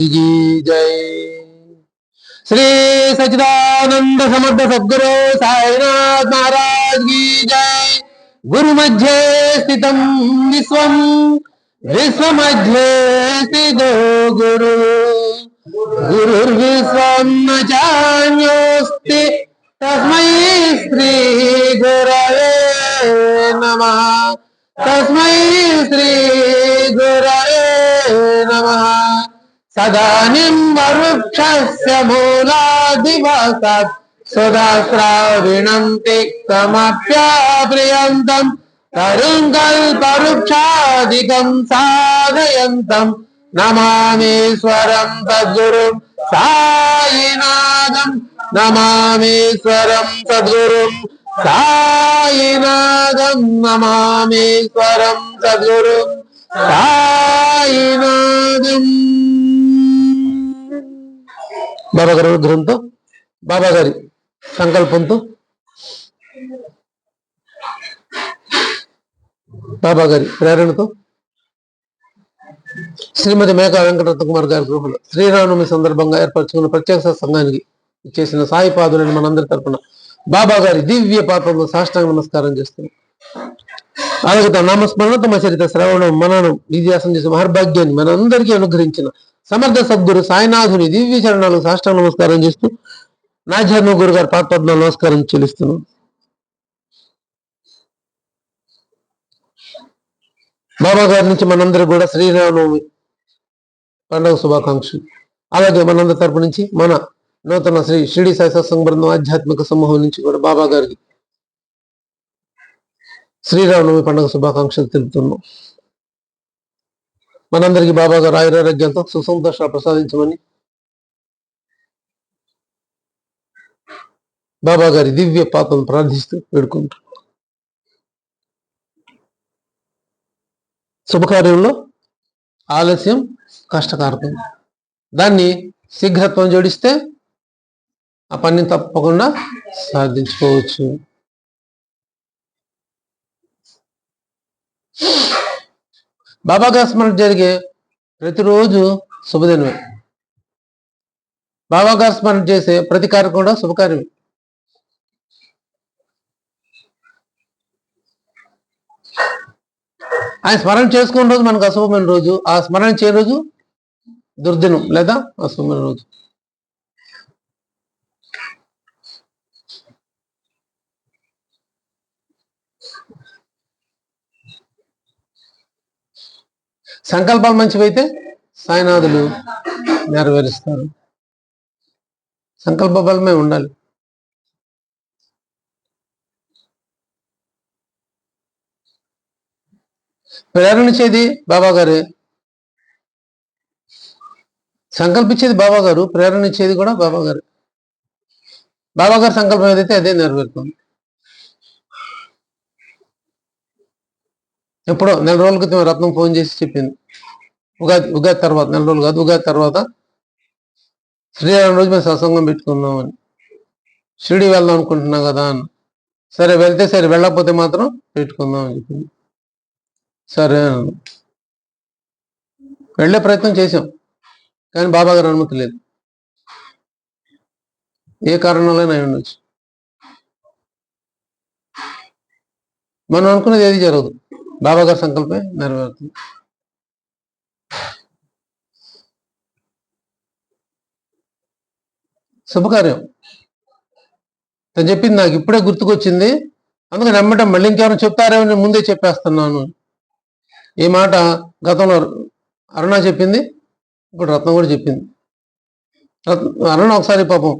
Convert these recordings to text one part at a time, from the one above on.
की जय। श्री सच्चिदानंद समर्थ सद्गुरु साईनाथ महाराज की जय। गुरु मध्य स्थितम विश्वम विश्वमध्ये स्थितो गुरु गुरुर्विश्वं न चान्योस्ति तस्मै श्री गुरवे नमः। तस्मै श्री गुरवे नमः। सदानीं वृक्षस्य मूलादिवासात् सुधास्राविणं तिक्तमप्याप्रियन्तं तरुं कल्पवृक्षादिकं साधयन्तं नमामीश्वरं सद्गुरुं साईनाथं। नमामीश्वरं सद्गुरुं साईनाथं। नमामीश्वरं सद्गुरुं సాయినాథం. బాబా గారి అనుగ్రహంతో, బాబా గారి సంకల్పంతో, బాబా గారి ప్రేరణతో శ్రీమతి మేకా వెంకటరత్న కుమార్ గారి గృహంలో శ్రీరామనవమి సందర్భంగా ఏర్పరచుకున్న ప్రత్యేక సత్సంగానికి ఇచ్చేసిన సాయి పాదులను మనందరి తరపున బాబా గారి దివ్య పాత్రలో సాష్టాంగ నమస్కారం చేస్తున్నాం. అలాగే తన నామస్మరణ, తమ చరిత్ర శ్రవణం, మననం, విద్యాసం చేసే మహర్భాగ్యాన్ని మనందరికీ అనుగ్రహించిన సమర్థ సద్గురు సాయినాథుని దివ్య చరణాలకు సాష్టాంగ నమస్కారం చేస్తూ నాధ్యాత్మ గురు గారి పాత్పద్నాలు నమస్కారం చెల్లిస్తున్నాం. బాబా గారి నుంచి మనందరూ కూడా శ్రీరామనవమి పండుగ శుభాకాంక్షలు. అలాగే మనందరి తరపు నుంచి మన నూతన శ్రీ షిరిడి సాయి సత్సంగ బృందం ఆధ్యాత్మిక సమూహం నుంచి కూడా బాబా గారికి శ్రీరామనవమి పండుగ శుభాకాంక్షలు తెలుపుతున్నాం. మనందరికీ బాబా గారు ఆయురారోగ్యాలతో సుసంతోషాలు ప్రసాదించమని బాబా గారి దివ్య పాత్రను ప్రార్థిస్తూ వేడుకుంటాం. శుభకార్యంలో ఆలస్యం కష్టకారకం. దాన్ని శీఘ్రత్వం జోడిస్తే ఆ పనిని తప్పకుండా సాధించుకోవచ్చు. బాబా గారి స్మరణ జరిగే ప్రతిరోజు శుభదినమే. బాబా గారి స్మరణ చేసే ప్రతి కార్యం కూడా శుభకార్యమే. ఆయన స్మరణ చేసుకున్న రోజు మనకు అశుభమైన రోజు, ఆ స్మరణ చేయని రోజు దుర్దినం లేదా అశుభమైన రోజు. సంకల్పాలు మంచివైతే సాయినాథులు నెరవేరుస్తారు. సంకల్ప బలమే ఉండాలి. ప్రేరణించేది బాబా గారే, సంకల్పించేది బాబా గారు, ప్రేరణించేది కూడా బాబా గారు. బాబా గారి సంకల్పం ఏదైతే అదే నెరవేరుతుంది. ఎప్పుడో నెల రోజుల క్రితం రత్నం ఫోన్ చేసి చెప్పింది, ఉగాది తర్వాత, నెల రోజులు కాదు, ఉగాది తర్వాత శ్రీరామ రోజు మేము సత్సంగం పెట్టుకుందామని, షిరిడి వెళ్దాం అనుకుంటున్నాం కదా అని. సరే వెళ్తే సరే, వెళ్ళకపోతే మాత్రం పెట్టుకుందాం అని చెప్పింది. సరే వెళ్ళే ప్రయత్నం చేసాం, కానీ బాబా గారు అనుమతి లేదు. ఏ కారణాలైనా అయి ఉండొచ్చు. మనం అనుకునేది ఏది జరగదు, బాబా గారి సంకల్పమే నెరవేరుతుంది. శుభకార్యం తను చెప్పింది నాకు ఇప్పుడే గుర్తుకొచ్చింది, అందుకని నమ్మటం మళ్ళీ ఇంకెవరైనా చెప్తారేమో నేను ముందే చెప్పేస్తున్నాను. ఈ మాట గతంలో అరుణ చెప్పింది, ఇప్పుడు రత్నం కూడా చెప్పింది. అరుణ ఒకసారి పాపం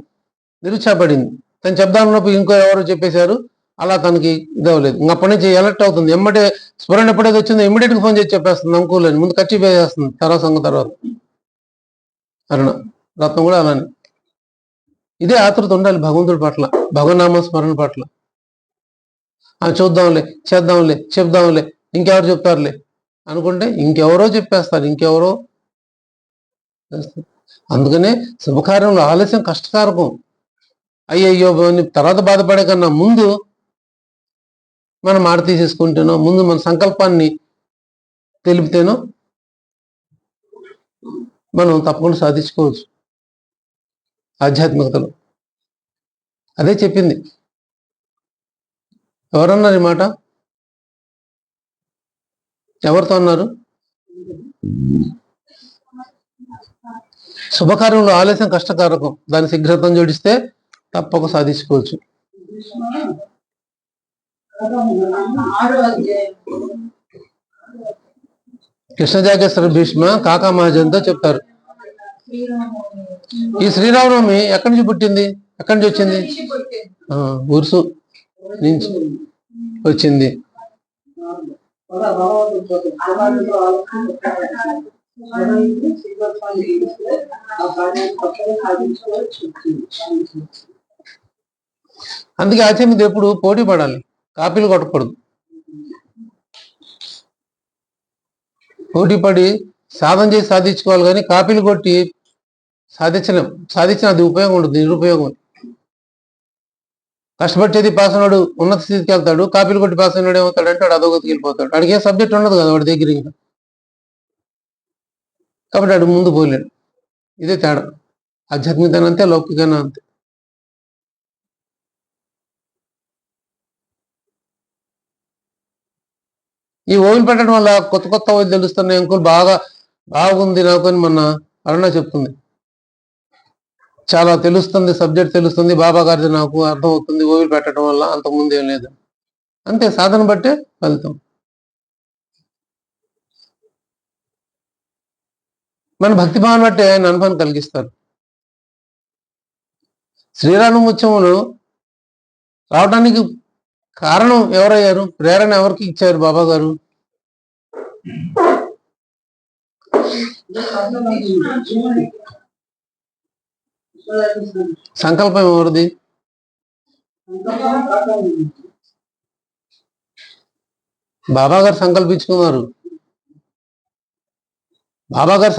నిరుత్సాహపడింది, తను చెప్దామన్నప్పుడు ఇంకో ఎవరో చెప్పేశారు, అలా తనకి ఇదవలేదు. ఇంకప్పటి నుంచి ఎలర్ట్ అవుతుంది. ఎమ్మటే స్మరణ ఎప్పుడైతే వచ్చిందో ఇమ్మీడియట్గా ఫోన్ చేసి చెప్పేస్తుంది, అనుకోలేని ముందు ఖర్చు వేసేస్తుంది తర్వాత సంగతి తర్వాత. అరుణ రత్నం కూడా అలానే. ఇదే ఆతృత ఉండాలి భగవంతుడి పట్ల, భగవన్నామ స్మరణ పట్ల. చూద్దాంలే, చేద్దాంలే, చెప్దాంలే, ఇంకెవరు చెప్తారులే అనుకుంటే ఇంకెవరో చెప్పేస్తారు, ఇంకెవరో చేస్తారు. అందుకనే శుభకార్యంలో ఆలస్యం కష్టకారకం. అయ్యయ్యో తర్వాత బాధపడే కన్నా ముందు మనం మాట తీసేసుకుంటేనో, ముందు మన సంకల్పాన్ని తెలిపితేనో మనం తప్పకుండా సాధించుకోవచ్చు ఆధ్యాత్మికతలో. అదే చెప్పింది. ఎవరన్నారు ఈ మాట? ఎవరితో అన్నారు? శుభకార్యంలో ఆలస్యం కష్టకారకం, దాన్ని శీఘ్రతం జోడిస్తే తప్పక సాధించుకోవచ్చు. కృష్ణజాగేశ్వర భీష్మ కాకా మహాజన్తో చెప్తారు. ఈ శ్రీరామనవమి ఎక్కడి నుంచి పుట్టింది, ఎక్కడి నుంచి వచ్చింది? ఉరుసు నుంచి వచ్చింది. అందుకే ఆచరణ ఎప్పుడు పోటీ పడాలి, కాపీలు కొట్టకూడదు. పోటీ పడి సాధన చేసి సాధించుకోవాలి, కానీ కాపీలు కొట్టి సాధించిన అది ఉపయోగం ఉంటుంది, నిరుపయోగం. కష్టపడి పాస్ అయినాడు ఉన్నత స్థితికి వెళ్తాడు, కాపీలు కొట్టి పాస్ అయినాడు ఏమవుతాడు అంటే వాడు అధోగతికి వెళ్ళిపోతాడు. వాడికి ఏ సబ్జెక్ట్ ఉండదు కదా వాడి దగ్గర, కాబట్టి వాడు ముందు పోలేడు. ఇదే తేడా. ఆధ్యాత్మికైనా అంతే, లౌకికైనా అంతే. ఈ ఓవిలు పెట్టడం వల్ల కొత్త కొత్త ఓవిలు తెలుస్తున్నాయి. అంకుల్ బాగుంది నాకు అని మొన్న అరుణ చెప్తుంది. చాలా తెలుస్తుంది, సబ్జెక్ట్ తెలుస్తుంది, బాబా గారిది నాకు అర్థం అవుతుంది ఓవిలు పెట్టడం వల్ల, అంతకుముందు ఏం లేదు. అంతే, సాధన బట్టే ఫలితం. మన భక్తి భావన బట్టే ఆయన అనుభవం కలిగిస్తారు. శ్రీరామోత్సవంలో రావడానికి కారణం ఎవరయ్యారు? ప్రేరణ ఎవరికి ఇచ్చారు బాబా గారు? సంకల్పం ఎవరిది? బాబా గారు సంకల్పించుకున్నారు. బాబా గారు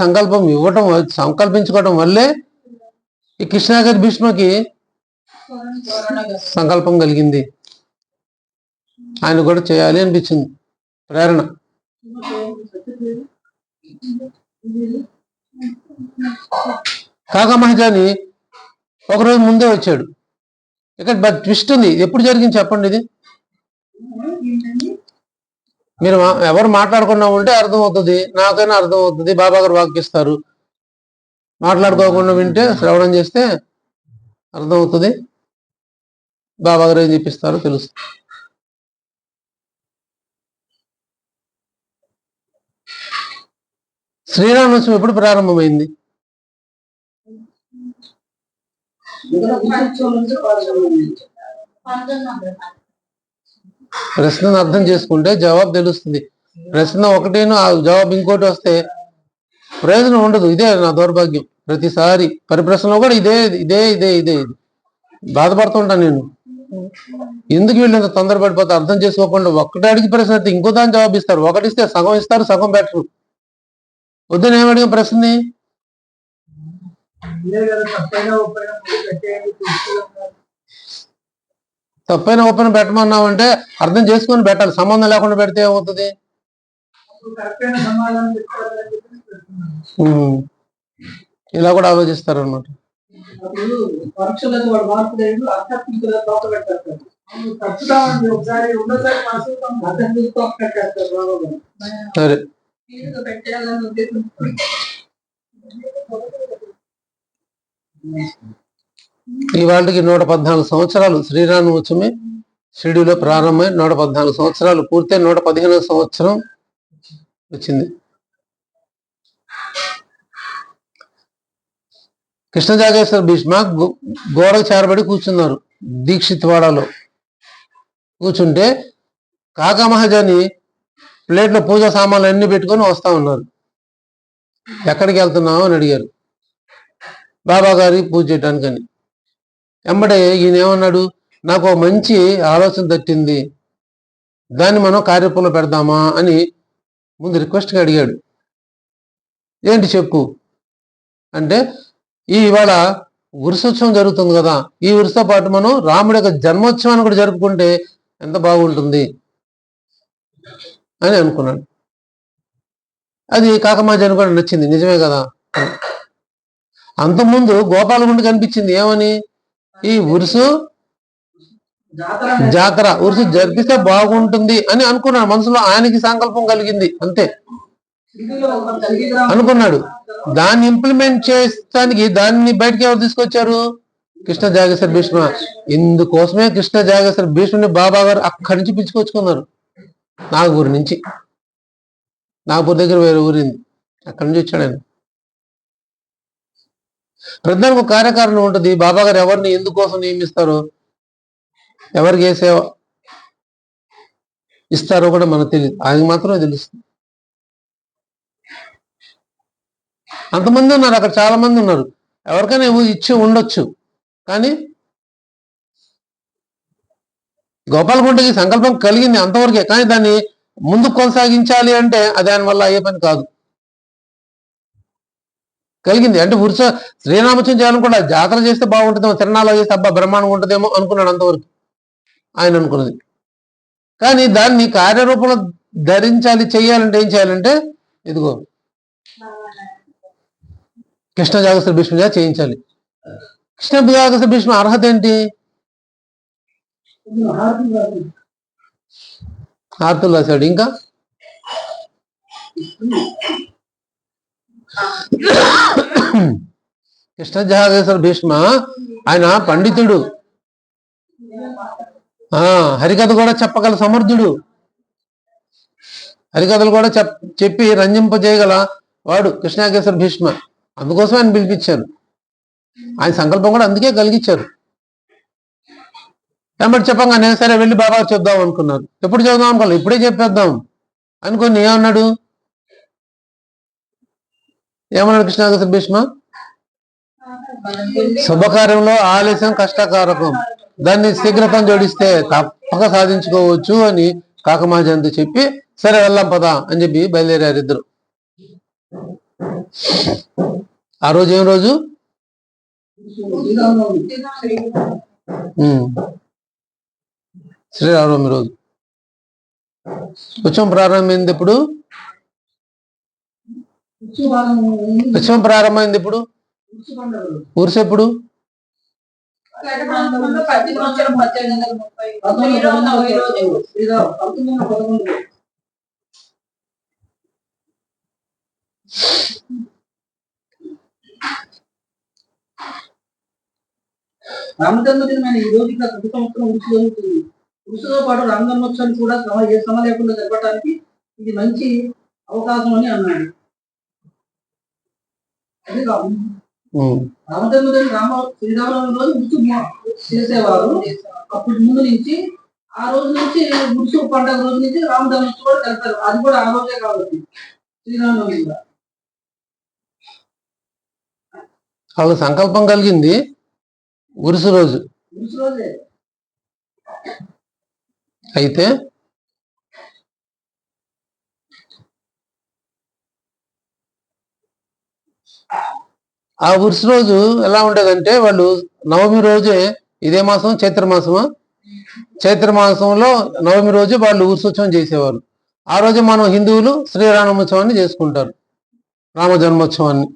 సంకల్పించుకోవటం వల్లే ఈ కృష్ణాగారి భీష్మకి సంకల్పం కలిగింది. ఆయన కూడా చేయాలి అనిపించింది, ప్రేరణ. కాకా మహాజాని ఒకరోజు ముందే వచ్చాడు. ఇక్కడ ట్విస్ట్ ఉంది. ఎప్పుడు జరిగింది చెప్పండి ఇది? మీరు ఎవరు మాట్లాడుకున్నా ఉంటే అర్థం అవుతుంది, నాకైనా అర్థం అవుతుంది. బాబా గారు వాక్యిస్తారు, మాట్లాడుకోకుండా వింటే, శ్రవణం చేస్తే అర్థం అవుతుంది. బాబా గారు ఏం చెప్పిస్తారో తెలుస్తుంది. శ్రీరామోత్సవం ఎప్పుడు ప్రారంభమైంది? ప్రశ్నను అర్థం చేసుకుంటే జవాబు తెలుస్తుంది. ప్రశ్న ఒకటేను జవాబు ఇంకోటి వస్తే ప్రయోజనం ఉండదు. ఇదే నా దౌర్భాగ్యం. ప్రతిసారి పరిప్రశ్నలో కూడా ఇదే ఇదే ఇదే ఇదే ఇది బాధపడుతుంటా నేను. ఎందుకు వీళ్ళంత తొందరపడిపోతే అర్థం చేసుకోకుండా ఒక్కటే అడిగి ప్రశ్న అయితే ఇంకో దాని జవాబు ఇస్తారు. ఒకటి ఇస్తే సగం ఇస్తారు, సగం పెట్టరు. వద్దని ఏమడిగిన ప్రశ్నని తప్పైన ఒప్పైన పెట్టమన్నామంటే అర్థం చేసుకొని పెట్టాలి. సంబంధం లేకుండా పెడితే ఏమవుతుంది? ఇలా కూడా ఆలోచిస్తారు అన్నమాట. సరే, ఇవాళకి 114 సంవత్సరాలు శ్రీరామోత్సవమే షిరిడీలో ప్రారంభమై 114 సంవత్సరాలు పూర్తి 115వ సంవత్సరం వచ్చింది. కృష్ణజాగేశ్వర భీష్మ గోడకు చేరబడి కూర్చున్నారు. దీక్షిత్వాడలో కూర్చుంటే కాకా మహాజని ప్లేట్లో పూజా సామాన్లు అన్ని పెట్టుకొని వస్తా ఉన్నారు. ఎక్కడికి వెళ్తున్నావు అని అడిగారు. బాబా గారి పూజ చేయడానికని. వెంబడే ఈయన ఏమన్నాడు, నాకు ఒక మంచి ఆలోచన తట్టింది, దాన్ని మనం కార్యక్రమంలో పెడదామా అని ముందు రిక్వెస్ట్గా అడిగాడు. ఏంటి చెప్పు అంటే, ఇవాళ ఉరుసోత్సవం జరుగుతుంది కదా, ఈ ఉరుసుతో పాటు మనం రాముడి యొక్క జన్మోత్సవాన్ని కూడా జరుపుకుంటే ఎంత బాగుంటుంది అని అనుకున్నాడు. అది కాకమాజాని కూడా నచ్చింది. నిజమే కదా, అంతకుముందు గోపాలగుండ కనిపించింది ఏమని, ఈ ఉరుసు జాతర ఉరుసు జరిపిస్తే బాగుంటుంది అని అనుకున్నాడు మనసులో. ఆయనకి సంకల్పం కలిగింది అంతే, అనుకున్నాడు. దాన్ని ఇంప్లిమెంట్ చేయడానికి దాన్ని బయటకి ఎవరు తీసుకొచ్చారు? కృష్ణ జాగేశ్వర భీష్మ. ఇందుకోసమే కృష్ణ జాగేశ్వర భీష్ముని బాబా గారు అక్కడి నుంచి పిలుచుకొచ్చుకున్నారు. నాగపూర్ నుంచి, నాగపూర్ దగ్గర వేరే ఊరింది, అక్కడి నుంచి వచ్చాడు ఆయన. ప్రతిదానికి ఒక కార్యకారణం ఉంటుంది. బాబా గారు ఎవరిని ఎందుకోసం నియమిస్తారో, ఎవరికి ఏ సేవ ఇస్తారో కూడా మనకు తెలియదు, ఆయనకు మాత్రమే తెలుస్తుంది. అంతమంది ఉన్నారు అక్కడ, చాలా మంది ఉన్నారు. ఎవరికైనా ఇచ్చి ఉండొచ్చు, కానీ గోపాలగుంటకి సంకల్పం కలిగింది అంతవరకే. కానీ దాన్ని ముందుకు కొనసాగించాలి అంటే అది ఆయన వల్ల అయ్యే పని కాదు. కలిగింది అంటే శ్రీరామచంద్ర చేయాలనుకుంటా, జాతర చేస్తే బాగుంటుందేమో, తిరణాలు చేస్తే అబ్బా బ్రహ్మాండంగా ఉంటుందేమో అనుకున్నాడు అంతవరకు ఆయన అనుకున్నది. కానీ దాన్ని కార్యరూపంలో ధరించాలి, చెయ్యాలంటే ఏం చేయాలంటే ఇదిగో కృష్ణ జాగేశ్వర భీష్మ చేయించాలి. కృష్ణ జాగేశ్వర భీష్మ అర్హత ఏంటి? హారతులు రాశాడు. ఇంకా కృష్ణ జాగేశ్వర భీష్మ ఆయన పండితుడు, హరికథ కూడా చెప్పగల సమర్థుడు, హరికథలు కూడా చెప్పి రంజింపజేయగల వాడు కృష్ణాగేశ్వర భీష్మ. అందుకోసం ఆయన పిలిపించారు. ఆయన సంకల్పం కూడా అందుకే కలిగించారు. ఏమంటే చెప్పగానే సరే వెళ్ళి బాబా చెప్దాం అనుకున్నారు. ఎప్పుడు చెప్దాం అనుకోవాలి, ఇప్పుడే చెప్పేద్దాం అనుకుని ఏమన్నాడు కృష్ణాగేశ్వర భీష్మ? శుభకార్యంలో ఆలస్యం కష్టకారకం, దాన్ని శీఘ్రతం జోడిస్తే తప్పక సాధించుకోవచ్చు అని కాకమాజంతో చెప్పి సరే వెళ్దాం పదా అని చెప్పి బయలుదేరారు ఇద్దరు. ఆ రోజు ఏం రోజు? శ్రీరామనవమి రోజు. ఉత్సవం ప్రారంభమైంది ఎప్పుడు? ఉత్సవం ప్రారంభమైంది ఎప్పుడు? ఊర్సు ఎప్పుడు? రామజన్మదినమైన ఈ రోజు ప్రతి సంవత్సరం ఉరుసు జరుగుతుంది. ఉరుసుతో పాటు రామజన్మోత్సవాన్ని కూడా శ్రమ లేకుండా జరపడానికి ఇది మంచి అవకాశం అని అన్నాడు. అదే రామజన్మదిన శ్రీరామనవమి రోజు ఉరుసు చేసేవారు. అప్పటి ముందు నుంచి ఆ రోజు నుంచి ఉరుసు పండుగ రోజు నుంచి రామజన్మోత్సవం కూడా జరుపుతారు. అది కూడా ఆ రోజే కాబట్టి శ్రీరామనవమి కూడా వాళ్ళ సంకల్పం కలిగింది ఉరుసు రోజు. అయితే ఆ ఉరుసు రోజు ఎలా ఉండేదంటే, వాళ్ళు నవమి రోజే, ఇదే మాసం చైత్రమాసమా, చైత్రమాసంలో నవమి రోజు వాళ్ళు ఉరుసోత్సవం చేసేవారు. ఆ రోజు మనం హిందువులు శ్రీరామోత్సవాన్ని చేసుకుంటారు, రామ జన్మోత్సవాన్ని.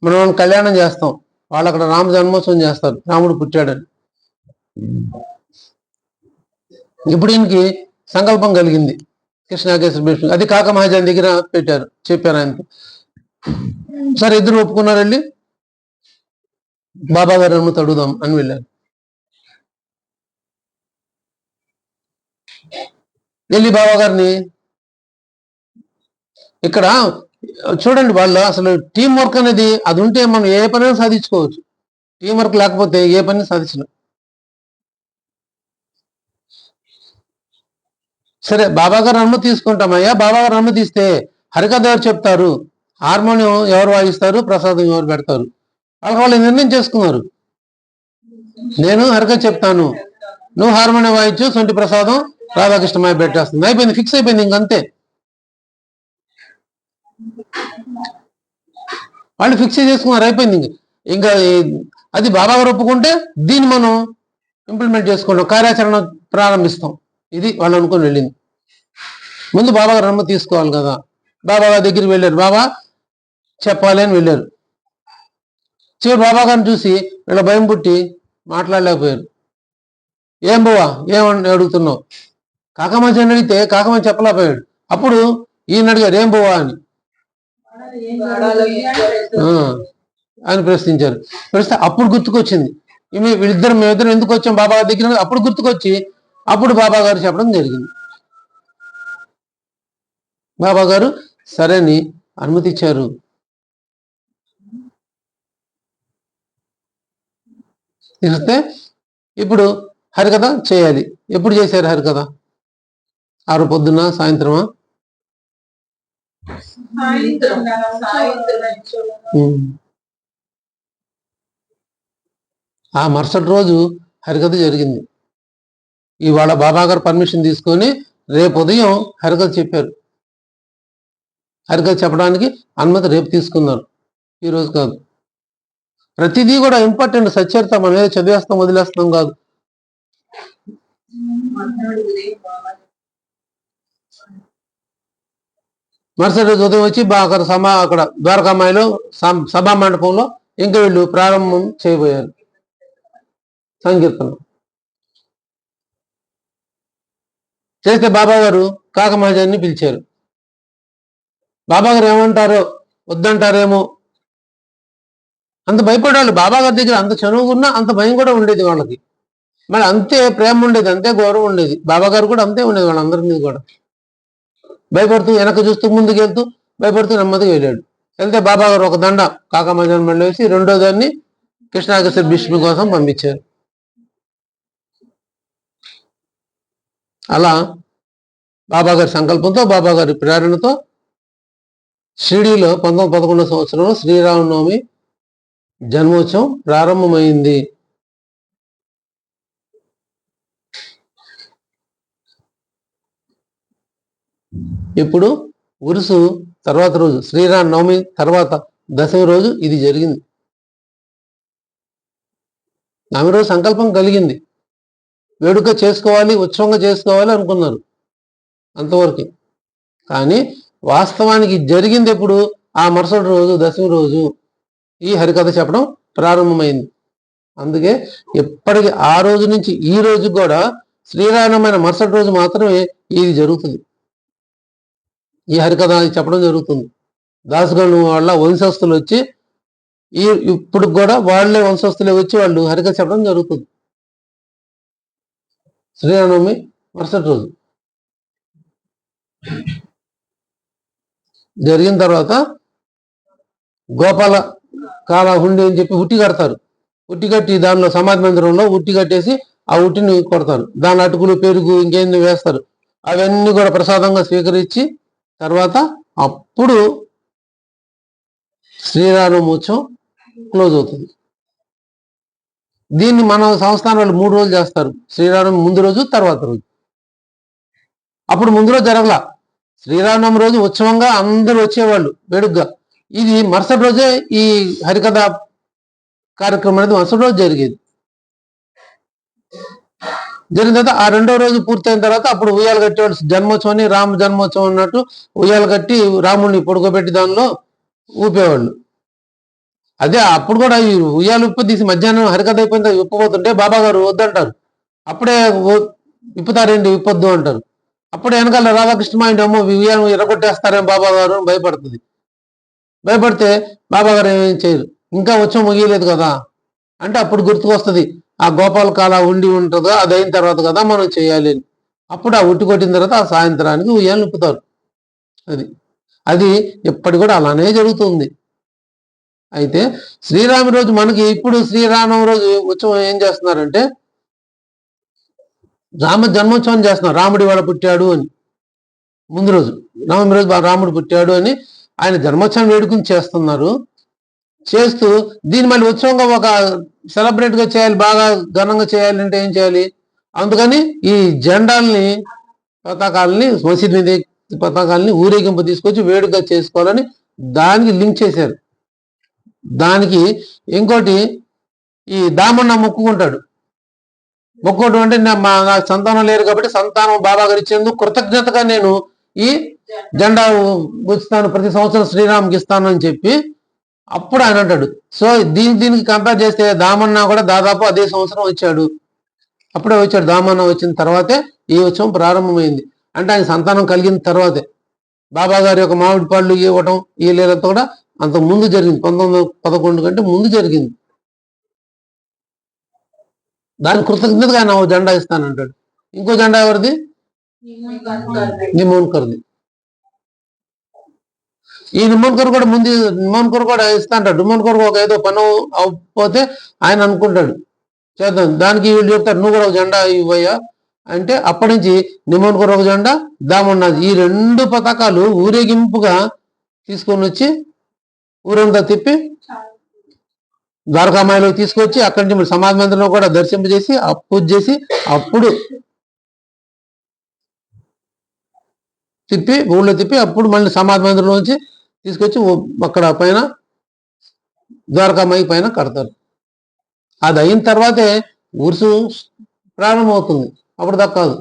మనం కళ్యాణం చేస్తాం, వాళ్ళు అక్కడ రామ జన్మోత్సవం చేస్తారు, రాముడు పుట్టాడని. ఇప్పుడు ఈయనకి సంకల్పం కలిగింది కృష్ణాగేశ్వర భీష్మ. అది కాక మహాజన్ దగ్గర పెట్టారు, చెప్పారు ఆయనకి. సరే ఇద్దరు ఒప్పుకున్నారు, వెళ్ళి బాబా గారు అనుమతి అడుగుదాం అని వెళ్ళారు. వెళ్ళి బాబా గారిని ఇక్కడ చూడండి, వాళ్ళు అసలు టీం వర్క్ అనేది అది ఉంటే మనం ఏ పని సాధించుకోవచ్చు. టీం వర్క్ లేకపోతే ఏ పని సాధించలేం. సరే బాబా గారు అనుమతి తీసుకుంటామయ్యా, బాబా గారు అనుమతి ఇస్తే హరికథ ఎవరు చెప్తారు, హార్మోనియం ఎవరు వాయిస్తారు, ప్రసాదం ఎవరు పెడతారు, వాళ్ళు నిర్ణయం చేసుకున్నారు. నేను హరికథ చెప్తాను, నువ్వు హార్మోనియం వాయించు, సొంటి ప్రసాదం రాధాకృష్ణమాయ పెట్టేస్తుంది. అయిపోయింది, ఫిక్స్ అయిపోయింది, ఇంకంతే. వాళ్ళు ఫిక్స్ చేసుకున్నారు, అయిపోయింది. ఇంకా అది బాబా గారు ఒప్పుకుంటే దీన్ని మనం ఇంప్లిమెంట్ చేసుకుంటాం, కార్యాచరణ ప్రారంభిస్తాం. ఇది వాళ్ళు అనుకుని వెళ్ళింది. ముందు బాబా గారు అనుమతి తీసుకోవాలి కదా. బాబా గారి దగ్గరికి వెళ్ళారు. బాబా చెప్పాలి అని వెళ్ళారు. చివరి బాబా గారిని చూసి వీళ్ళ భయం పుట్టి మాట్లాడలేకపోయారు. ఏం బావా ఏమని అడుగుతున్నావు? కాకమాజని అడిగితే కాకమాజ చెప్పలేకపోయాడు. అప్పుడు ఈయన అడిగారు ఏం బావా అని ఆయన ప్రశ్నించారు. ప్రశ్న అప్పుడు గుర్తుకొచ్చింది మేమిద్దరం ఎందుకు వచ్చాం బాబా గారి దగ్గర, అప్పుడు గుర్తుకొచ్చి అప్పుడు బాబా గారు చెప్పడం జరిగింది. బాబా గారు సరే అని అనుమతి ఇచ్చారు. ఇస్తే ఇప్పుడు హరికథ చేయాలి. ఎప్పుడు చేశారు హరికథ? ఆరు పొద్దున సాయంత్రమా? ఆ మరుసటి రోజు హరికథ జరిగింది. ఇవాళ బాబా గారు పర్మిషన్ తీసుకొని రేపు ఉదయం హరికథ చెప్పారు. హరికథ చెప్పడానికి అనుమతి రేపు తీసుకున్నారు, ఈరోజు కాదు. ప్రతిదీ కూడా ఇంపార్టెంట్. సచ్చరిత మనం ఏదో చదివేస్తాం వదిలేస్తాం కాదు. మరుసటి రోజు ఉదయం వచ్చి అక్కడ ద్వారకామాయిలో సభా మండపంలో ఇంకా వీళ్ళు ప్రారంభం చేయబోయారు సంకీర్తనం చేస్తే బాబా గారు కాకమహాజాన్ని పిలిచారు. బాబా గారు ఏమంటారో వద్దంటారేమో అంత భయపడాలి. బాబా గారి దగ్గర అంత చనువుకున్నా అంత భయం కూడా ఉండేది వాళ్ళకి. మరి అంతే ప్రేమ ఉండేది, అంతే గౌరవం ఉండేది. బాబా గారు కూడా అంతే ఉండేది వాళ్ళందరి మీద కూడా. భయపడుతూ వెనక చూస్తూ ముందుకు వెళ్తూ భయపడుతూ నెమ్మదిగా వెళ్ళాడు. వెళ్తే బాబా గారు ఒక దండ కాకమహాజన్ మళ్ళీ వేసి రెండో దాన్ని కృష్ణాగస్త భీష్మి కోసం పంపించారు. అలా బాబా గారి సంకల్పంతో బాబా గారి ప్రేరణతో షిరిడీలో 1911 సంవత్సరంలో శ్రీరామనవమి జన్మోత్సవం ప్రారంభమైంది. ఇప్పుడు ఉరుసు తర్వాత రోజు శ్రీరామనవమి తర్వాత దశమి రోజు ఇది జరిగింది. నవమి రోజు సంకల్పం కలిగింది, వేడుక చేసుకోవాలి, ఉత్సవంగా చేసుకోవాలి అనుకున్నారు అంతవరకు. కానీ వాస్తవానికి జరిగింది ఎప్పుడు? ఆ మరుసటి రోజు దశమి రోజు ఈ హరికథ చెప్పడం ప్రారంభమైంది. అందుకే ఎప్పటికీ ఆ రోజు నుంచి ఈ రోజు కూడా శ్రీరామమైన మరుసటి రోజు మాత్రమే ఇది జరుగుతుంది, ఈ హరికథ చెప్పడం జరుగుతుంది. దాసుగణు వాళ్ళ వంశస్థులు వచ్చి ఇప్పుడు కూడా వాళ్ళే వంశస్థులే వచ్చి వాళ్ళు హరికథ చెప్పడం జరుగుతుంది శ్రీరామనవమి మరుసటి రోజు. జరిగిన తర్వాత గోపాల కాల హుండి అని చెప్పి ఉట్టి కడతారు. ఉట్టి కట్టి దానిలో సమాధి మందిరంలో ఉట్టి కట్టేసి ఆ ఉట్టిని కొడతారు. దాని అటుకులు పెరుగు ఇంకేంది వేస్తారు. అవన్నీ కూడా ప్రసాదంగా స్వీకరించి తర్వాత అప్పుడు శ్రీరామోత్సవం క్లోజ్ అవుతుంది. దీన్ని మన సంస్థానం వాళ్ళు 3 రోజులు చేస్తారు. శ్రీరామనవమి ముందు రోజు తర్వాత రోజు. అప్పుడు ముందు రోజు జరగలా. శ్రీరామనవమి రోజు ఉత్సవంగా అందరూ వచ్చేవాళ్ళు వేడుగ్గా. ఇది మరుసటి రోజే ఈ హరికథ కార్యక్రమం అనేది మరుసటి రోజు జరిగేది. జరిగిన తర్వాత ఆ రెండో రోజు పూర్తయిన తర్వాత అప్పుడు ఉయ్యాలు కట్టేవాళ్ళు. జన్మోత్సవాన్ని రామ జన్మోత్సవం అన్నట్టు ఉయ్యాలు కట్టి రాముడిని పడుకోబెట్టి దానిలో ఊపేవాళ్ళు. అదే అప్పుడు కూడా ఈ ఉయ్యాలు ఉప్పు తీసి మధ్యాహ్నం హరికథ అయిపోయిన విప్పబోతుంటే బాబా గారు వద్దంటారు. అప్పుడే విప్పుతారేంటి, విప్పొద్దు అంటారు. అప్పుడే వెనకాల రాధాకృష్ణ మా ఇంటి అమ్మ ఉయ్యాలు ఎరగొట్టేస్తారేమో బాబా గారు భయపడుతుంది. భయపడితే బాబా గారు ఏమేం చేయరు. ఇంకా ఉత్సవం ముగియలేదు కదా అంటే అప్పుడు గుర్తుకొస్తుంది, ఆ గోపాల కాల ఉండి ఉంటుందో అది అయిన తర్వాత కదా మనం చేయాలి అని. అప్పుడు ఆ ఉట్టి కొట్టిన తర్వాత ఆ సాయంత్రానికి ఉయ్యాలు నింపుతారు. అది ఎప్పటి కూడా అలానే జరుగుతుంది. అయితే శ్రీరామ రోజు మనకి ఇప్పుడు శ్రీరామనవమి రోజు ఉత్సవం ఏం చేస్తున్నారంటే రామ జన్మోత్సవం చేస్తున్నారు. రాముడి వాడు పుట్టాడు అని ముందు రోజు, నవమి రోజు రాముడు పుట్టాడు అని ఆయన జన్మోత్సవం వేడుకుని చేస్తున్నారు. చేస్తూ దీన్ని మళ్ళీ ఉత్సవంగా ఒక సెలబ్రేట్ గా చేయాలి, బాగా ఘనంగా చేయాలంటే ఏం చేయాలి? అందుకని ఈ జెండాల్ని పతాకాలని మసీద్ మీద పతాకాలని ఊరేగింపు తీసుకొచ్చి వేడుకగా చేసుకోవాలని దానికి లింక్ చేశారు. దానికి ఇంకోటి ఈ దామన్న మొక్కుకుంటాడు. మొక్కోవడం అంటే నాకు సంతానం లేరు కాబట్టి సంతానం బాబా గారు ఇచ్చేందుకు కృతజ్ఞతగా నేను ఈ జెండా ఉంచుతాను, ప్రతి సంవత్సరం శ్రీరామ్కి ఇస్తాను అని చెప్పి అప్పుడు ఆయన అంటాడు. సో దీనికి కంపేర్ చేస్తే దామన్న కూడా దాదాపు అదే సంవత్సరం వచ్చాడు. అప్పుడే వచ్చాడు. దామన్న వచ్చిన తర్వాతే ఈ ఉత్సవం ప్రారంభమైంది. అంటే ఆయన సంతానం కలిగిన తర్వాతే. బాబా గారి యొక్క మామిడి పళ్ళు ఇవ్వటం ఈ లీలతో కూడా అంత ముందు జరిగింది. 1911 కంటే ముందు జరిగింది. దాని కృతజ్ఞతగా ఆయన ఓ జెండా ఇస్తానంటాడు. ఇంకో జెండా ఎవరిది? నిమోన్కర్ది. ఈ నిమోన్కర్ కూడా నిమోన్కర్ కూడా ఇస్తా అంటాడు. నిమోన్కర్ ఒక ఏదో పని అవ్వకపోతే ఆయన అనుకుంటాడు చేద్దాం, దానికి వీళ్ళు చెప్తారు నువ్వు కూడా ఒక జెండా ఇవ్వయ్యా అంటే అప్పటి నుంచి నిమోన్కర్ ఒక జెండా, దామన్నది ఈ 2 పతాకాలు ఊరేగింపుగా తీసుకొని వచ్చి ఊరంతా తిప్పి ద్వారకామాయిలోకి తీసుకొచ్చి అక్కడి నుంచి సమాధి మందిరంలో కూడా దర్శింపజేసి పూజ చేసి అప్పుడు ఊళ్ళో తిప్పి అప్పుడు మళ్ళీ సమాధి మందిరంలో నుంచి తీసుకొచ్చి అక్కడ పైన ద్వారకామాయి పైన కడతారు. అది అయిన తర్వాతే ఉరుసు ప్రారంభమవుతుంది. అప్పుడు దాకా కాదు.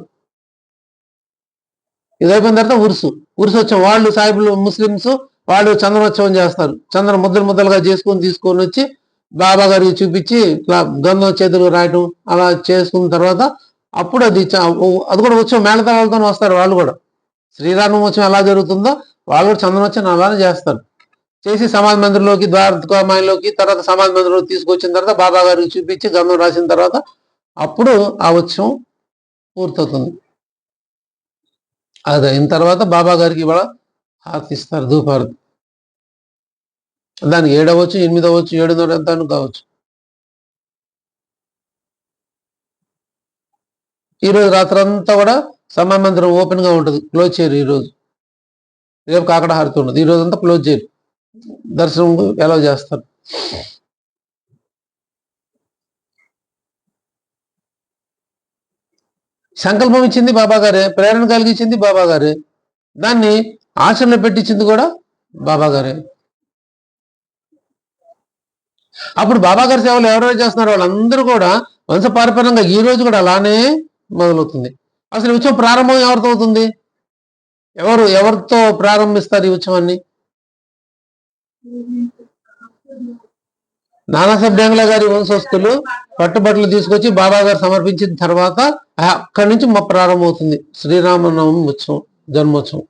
ఇది అయిపోయిన తర్వాత ఉరుసోత్సవం వాళ్ళు సాహిబులు ముస్లిమ్స్ వాళ్ళు చందనోత్సవం చేస్తారు. చందన ముద్దలుగా తీసుకొని వచ్చి బాబా గారికి చూపించి గంధం చేతులు రాయటం అలా చేసుకున్న తర్వాత అప్పుడు అది కూడా ఉత్సవం మేళతాళాలతో వస్తారు. వాళ్ళు కూడా శ్రీరామోత్సవం ఎలా జరుగుతుందో వాళ్ళు కూడా చందనోత్సవం అలానే చేస్తారు. చేసి సమాధి మందిరంలోకి ద్వారకామాయిలోకి తర్వాత సమాధి మందిరంలోకి తీసుకొచ్చిన తర్వాత బాబా గారికి చూపించి గంధం రాసిన తర్వాత అప్పుడు ఆ ఉత్సవం పూర్తవుతుంది. అది అయిన తర్వాత బాబా గారికి ఇవాళ హారతి ఇస్తారు, ధూపారతి. దానికి 7 అవ్వచ్చు, 8 అవ్వచ్చు, 7:30 ఎంత కావచ్చు. ఈరోజు రాత్రి అంతా కూడా సమాధి మందిరం ఓపెన్ గా ఉంటుంది, క్లోజ్ చేయరు. ఈరోజు రేపు కాకడ హారతి ఉండదు. ఈ రోజంతా క్లోజ్ చేయరు, దర్శనం ఎలా చేస్తారు. సంకల్పం ఇచ్చింది బాబా గారే, ప్రేరణ కలిగించింది బాబా గారే, దాన్ని ఆచరణలో పెట్టించింది కూడా బాబా గారే. అప్పుడు బాబా గారి సేవలు ఎవరెవరు చేస్తున్నారు వాళ్ళందరూ కూడా వంశపారపర్యంగా ఈ రోజు కూడా అలానే మొదలవుతుంది. అసలు ఉత్సవం ప్రారంభం ఎవరితో అవుతుంది? ఎవరితో ప్రారంభిస్తారు ఈ ఉత్సవాన్ని? నానాసాహెబ్ డేంగ్లా గారి వంశస్థులు పట్టుబట్టలు తీసుకొచ్చి బాబా గారు సమర్పించిన తర్వాత అక్కడి నుంచి ప్రారంభమవుతుంది శ్రీరామనవమి ఉత్సవం, జన్మోత్సవం.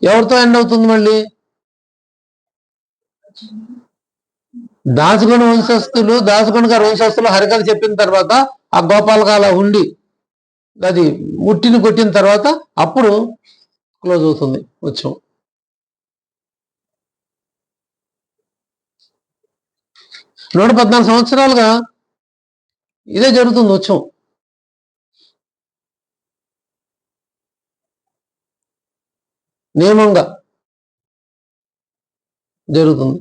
ఎవరితో ఎండ్ అవుతుంది? మళ్ళీ దాసగణ గారి వంశస్థులు హరికథ చెప్పిన తర్వాత ఆ గోపాలకాల ఉండి అది ముట్టిని కొట్టిన తర్వాత అప్పుడు క్లోజ్ అవుతుంది ఉత్సవం. 114 సంవత్సరాలుగా ఇదే జరుగుతుంది ఉత్సవం. నియమంగా జరుగుతుంది.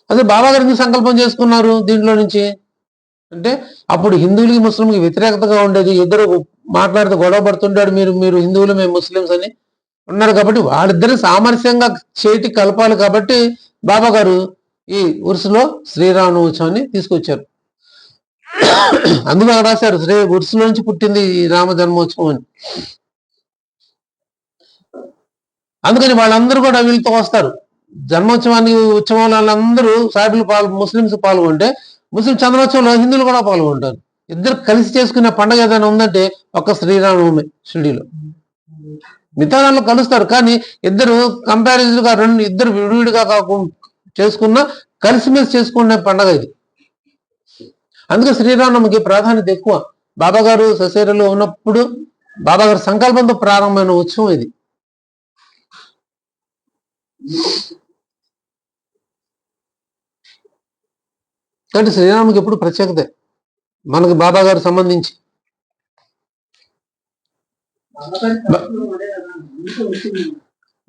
అదే బాబా గారికి సంకల్పం చేసుకున్నారు దీంట్లో నుంచి అంటే అప్పుడు హిందువులకి ముస్లింకి వ్యతిరేకతగా ఉండేది. ఇద్దరు మాట్లాడితే గొడవ పడుతుంటాడు, మీరు హిందువులు మేము ముస్లిమ్స్ అని ఉన్నారు. కాబట్టి వాళ్ళిద్దరిని సామరస్యంగా చేటి కలపాలి. కాబట్టి బాబా గారు ఈ ఉరుసులో శ్రీరామ ఉత్సవాన్ని తీసుకొచ్చారు. అందుకు రాశారు ఉరుసులో నుంచి పుట్టింది ఈ రామ జన్మోత్సవం అని. అందుకని వాళ్ళందరూ కూడా వీళ్ళతో వస్తారు జన్మోత్సవానికి. ఉత్సవాలందరూ సాహిబులు ముస్లింస్ పాల్గొంటే ముస్లిం చంద్రోత్సవంలో హిందువులు కూడా పాల్గొంటారు. ఇద్దరు కలిసి చేసుకునే పండుగ ఏదైనా ఉందంటే ఒక శ్రీరామనవమి షిరిడీలో. మిగతా దాంట్లో కలుస్తారు కానీ ఇద్దరు కంపారిజన్ గా ఇద్దరు విడివిడిగా కాకుండా చేసుకున్నా కలిసిమెలిసి చేసుకునే పండుగ ఇది. అందుకే శ్రీరామనవమికి ప్రాధాన్యత ఎక్కువ. బాబా గారు ససేరలో ఉన్నప్పుడు బాబా గారి సంకల్పంతో ప్రారంభమైన ఉత్సవం ఇది. కాబట్టి శ్రీరాముకి ఎప్పుడు ప్రత్యేకత మనకి బాబా గారు సంబంధించి.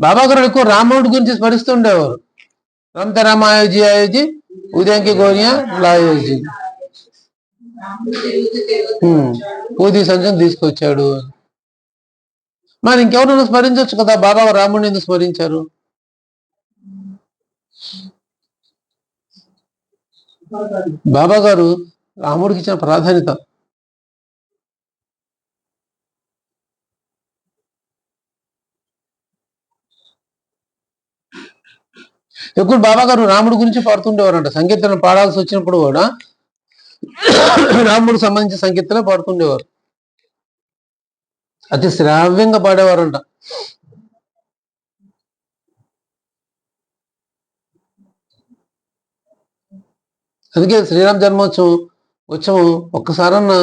బాబా గారు ఎక్కువ రాముడి గురించి స్మరిస్తూ ఉండేవారు. రమత రామాయోజీ ఆయోజీ ఉదయంకి గోనియా లాయోజీ పూది సంచం తీసుకొచ్చాడు. మరి ఇంకెవరైనా స్మరించవచ్చు కదా, బాబా రాముడిని ఎందుకు స్మరించారు? బాబా గారు రాముడికి ఇచ్చిన ప్రాధాన్యత. ఎక్కువ బాబా గారు రాముడి గురించి పాడుతుండేవారంట. సంకీర్తన పాడాల్సి వచ్చినప్పుడు కూడా రాముడికి సంబంధించిన సంకీర్తన పాడుతుండేవారు. అతి శ్రావ్యంగా పాడేవారంట. అందుకే శ్రీరామ జన్మోత్సవం ఉత్సవం ఒక్కసారన్నా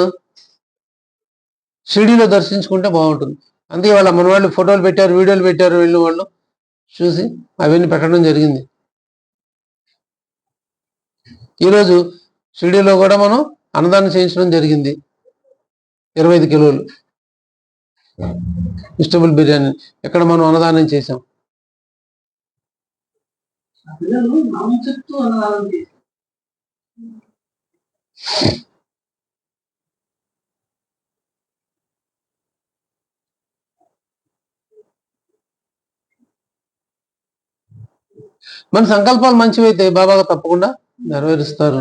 షిరిడీలో దర్శించుకుంటే బాగుంటుంది. అందుకే వాళ్ళ మన వాళ్ళు ఫోటోలు పెట్టారు, వీడియోలు పెట్టారు, వెళ్ళిన వాళ్ళు చూసి అవన్నీ పెట్టడం జరిగింది. ఈరోజు షిరిడీలో కూడా మనం అన్నదానం చేయించడం జరిగింది. 25 కిలోలు వెజిటబుల్ బిర్యానీ ఇక్కడ మనం అన్నదానం చేసాం. మన సంకల్పాలు మంచివైతే బాబా తప్పకుండా నెరవేరుస్తారు.